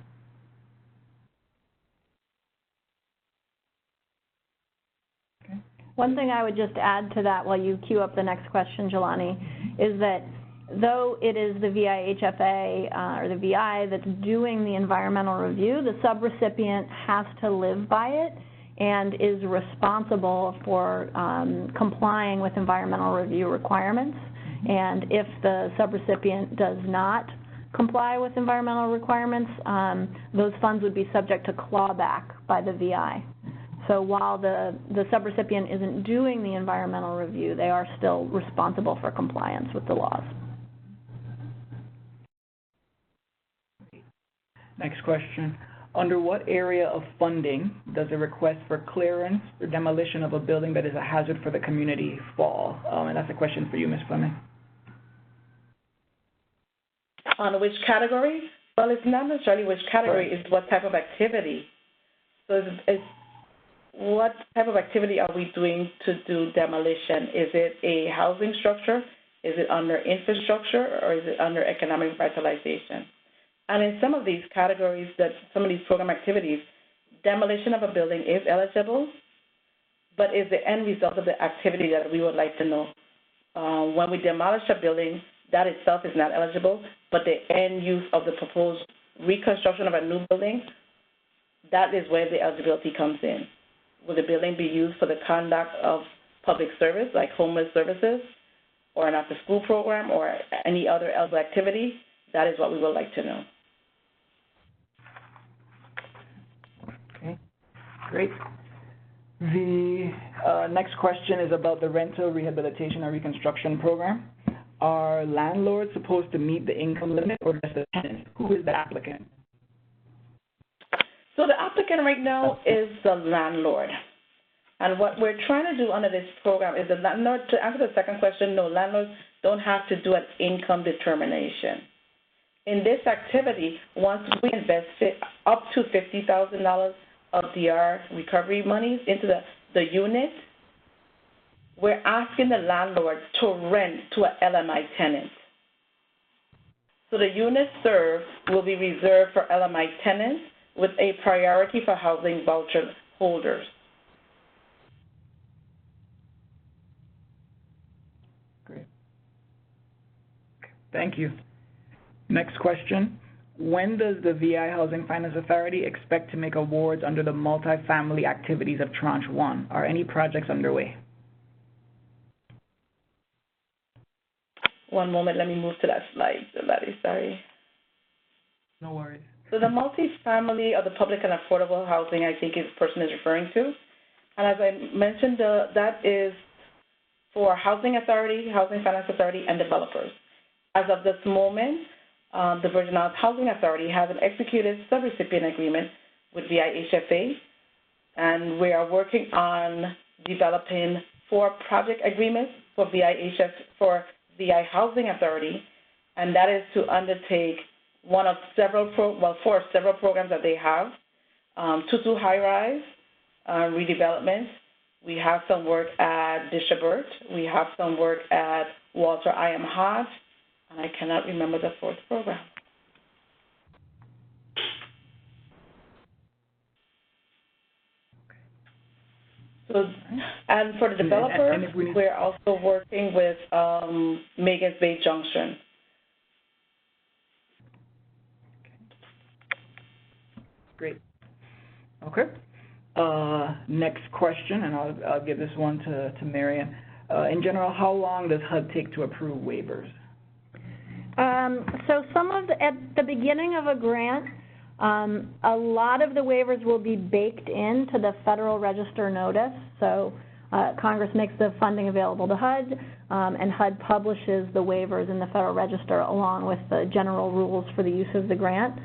Speaker 1: Okay.
Speaker 2: One thing I would just add to that while you queue up the next question, Jelani, is that though it is the VIHFA or the VI that's doing the environmental review, the subrecipient has to live by it and is responsible for complying with environmental review requirements. And if the subrecipient does not comply with environmental requirements, those funds would be subject to clawback by the VI. So while the subrecipient isn't doing the environmental review, they are still responsible for compliance with the laws.
Speaker 1: Next question. Under what area of funding does a request for clearance or demolition of a building that is a hazard for the community fall? And that's a question for you, Ms. Fleming.
Speaker 3: On which category? Well, it's not necessarily which category, it's what type of activity. So it's what type of activity are we doing to do demolition? Is it a housing structure? Is it under infrastructure, or is it under economic revitalization? And in some of these categories, some of these program activities, demolition of a building is eligible, but is the end result of the activity that we would like to know. When we demolish a building, that itself is not eligible, but the end use of the proposed reconstruction of a new building, that is where the eligibility comes in. Will the building be used for the conduct of public service, like homeless services, or an after-school program, or any other eligible activity? That is what we would like to know.
Speaker 1: Okay, great. The next question is about the rental rehabilitation or reconstruction program. Are landlords supposed to meet the income limit, or just the tenant? Who is the applicant?
Speaker 3: So the applicant right now is the landlord. And what we're trying to do under this program is the landlord, to answer the second question, no, landlords don't have to do an income determination. In this activity, once we invested up to $50,000 of DR recovery monies into the unit, we're asking the landlord to rent to an LMI tenant. So the unit served will be reserved for LMI tenants with a priority for housing voucher holders.
Speaker 1: Great. Thank you. Next question. When does the VI Housing Finance Authority expect to make awards under the multifamily activities of Tranche 1? Are any projects underway?
Speaker 3: One moment, let me move to that slide, Larry, sorry.
Speaker 1: No worries.
Speaker 3: So the multifamily or the public and affordable housing, I think, the person is referring to. And as I mentioned, that is for Housing Authority, Housing Finance Authority, and developers. As of this moment, the Virgin Islands Housing Authority has an executed subrecipient agreement with VIHFA, and we are working on developing 4 project agreements for VI Housing Authority, and that is to undertake one of several, four programs that they have. Tutu High-Rise redevelopment. We have some work at Dishabert. We have some work at Walter I. M. Hodge, and I cannot remember the 4th program. So, and for the developers, we're also working with Megan's Bay Junction.
Speaker 1: Great. Okay. Next question, and I'll give this one to Marion. In general, how long does HUD take to approve waivers?
Speaker 2: So at the beginning of a grant, a lot of the waivers will be baked into the Federal Register notice. So Congress makes the funding available to HUD, and HUD publishes the waivers in the Federal Register along with the general rules for the use of the grant.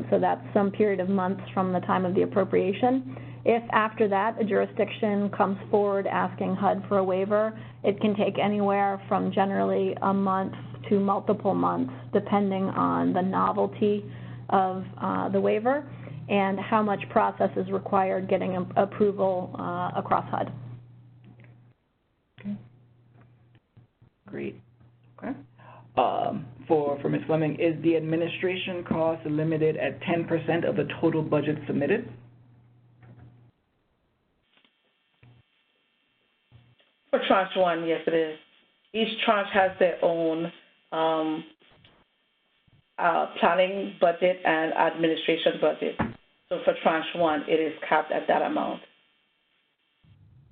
Speaker 2: So that's some period of months from the time of the appropriation. If after that a jurisdiction comes forward asking HUD for a waiver, it can take anywhere from generally a month to multiple months, depending on the novelty of the waiver, and how much process is required getting approval across HUD.
Speaker 1: Okay. Great. Okay. For Ms. Fleming, is the administration cost limited at 10% of the total budget submitted?
Speaker 3: For tranche one, yes, it is. Each tranche has their own planning budget and administration budget. So for tranche one, it is capped at that amount.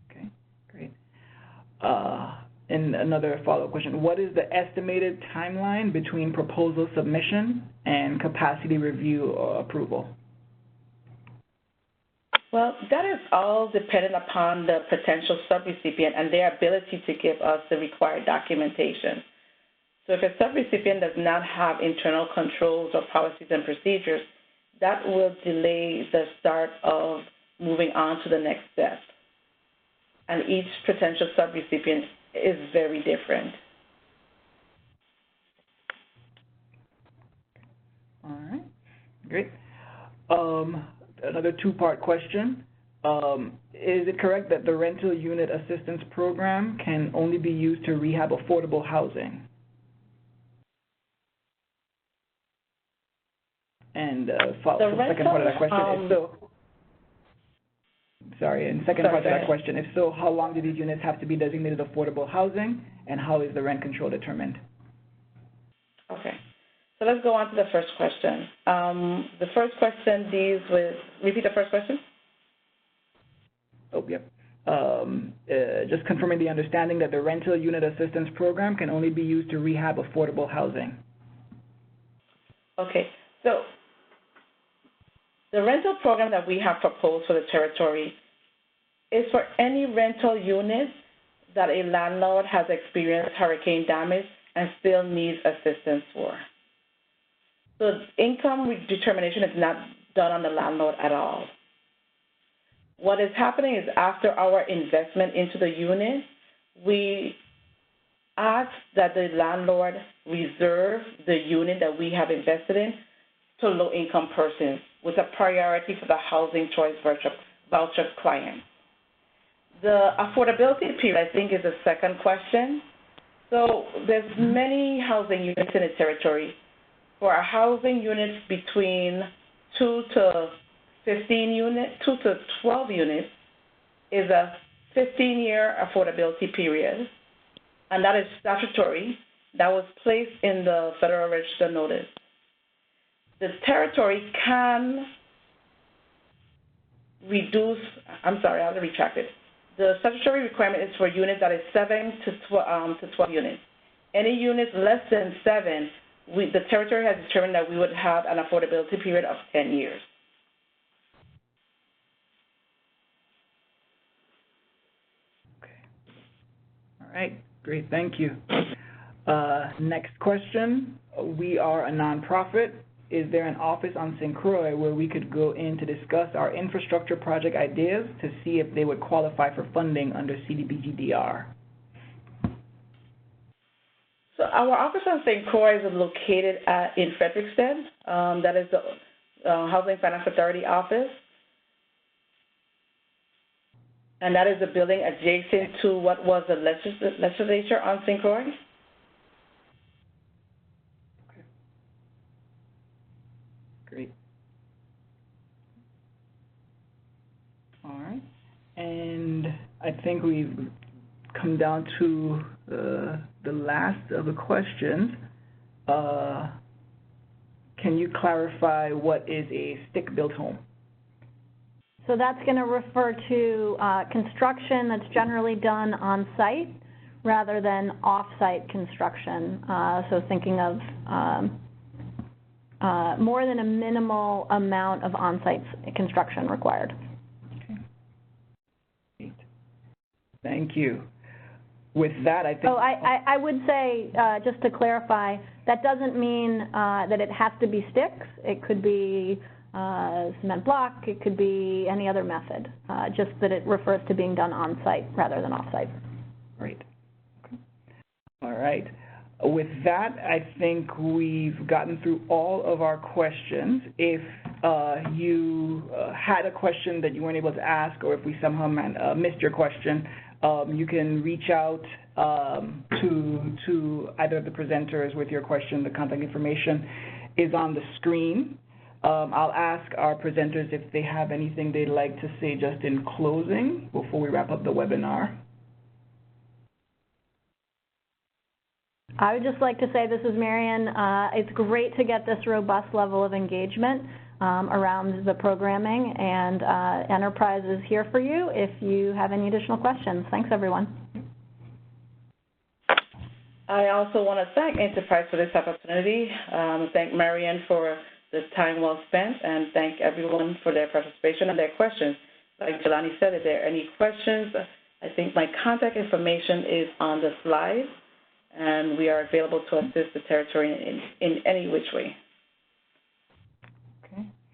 Speaker 1: Okay, great. And another follow-up question. What is the estimated timeline between proposal submission and capacity review or approval?
Speaker 3: Well, that is all dependent upon the potential subrecipient and their ability to give us the required documentation. So if a subrecipient does not have internal controls or policies and procedures, that will delay the start of moving on to the next step. And each potential subrecipient is very different.
Speaker 1: All right, great. Another two-part question. Is it correct that the rental unit assistance program can only be used to rehab affordable housing? And second part of that question is second part of that question, if so, how long do these units have to be designated affordable housing, and how is the rent control determined?
Speaker 3: Okay, so let's go on to the first question. The first question deals with, repeat the first question?
Speaker 1: Oh, yep. Just confirming the understanding that the rental unit assistance program can only be used to rehab affordable housing.
Speaker 3: Okay, so the rental program that we have proposed for the territory is for any rental unit that a landlord has experienced hurricane damage and still needs assistance for. So income determination is not done on the landlord at all. What is happening is after our investment into the unit, we ask that the landlord reserve the unit that we have invested in to low-income persons with a priority for the Housing Choice Voucher client. The affordability period, I think, is the second question. So there's many housing units in the territory. For a housing unit between 2 to 15 units, 2 to 12 units, is a 15-year affordability period, and that is statutory. That was placed in the Federal Register notice. The territory can reduce, I'm sorry, I have to retract it. The statutory requirement is for units that is 7 to 12 units. Any units less than 7, the territory has determined that we would have an affordability period of 10 years.
Speaker 1: Okay. All right, great, thank you. Next question. We are a nonprofit. Is there an office on St. Croix where we could go in to discuss our infrastructure project ideas to see if they would qualify for funding under CDBG DR?
Speaker 3: So our office on St. Croix is located in Frederickstead. That is the Housing Finance Authority office. And that is a building adjacent to what was the legislature on St. Croix.
Speaker 1: Great. All right. And I think we've come down to the last of the questions. Can you clarify what is a stick-built home?
Speaker 2: So that's going to refer to construction that's generally done on site rather than off-site construction. So thinking of more than a minimal amount of on-site construction required.
Speaker 1: Okay. Great. Thank you. With that, I think...
Speaker 2: Oh, I would say, just to clarify, that doesn't mean that it has to be sticks. It could be cement block. It could be any other method, just that it refers to being done on-site rather than off-site.
Speaker 1: Great. Okay. All right. With that, I think we've gotten through all of our questions. If you had a question that you weren't able to ask, or if we somehow missed your question, you can reach out to either of the presenters with your question. The contact information is on the screen. I'll ask our presenters if they have anything they'd like to say just in closing before we wrap up the webinar.
Speaker 2: I would just like to say, this is Marion. It's great to get this robust level of engagement around the programming, and Enterprise is here for you if you have any additional questions. Thanks, everyone.
Speaker 3: I also want to thank Enterprise for this opportunity, thank Marion for the time well spent, and thank everyone for their participation and their questions. Like Jelani said, if there are any questions, I think my contact information is on the slide, and we are available to assist the territory in any which way.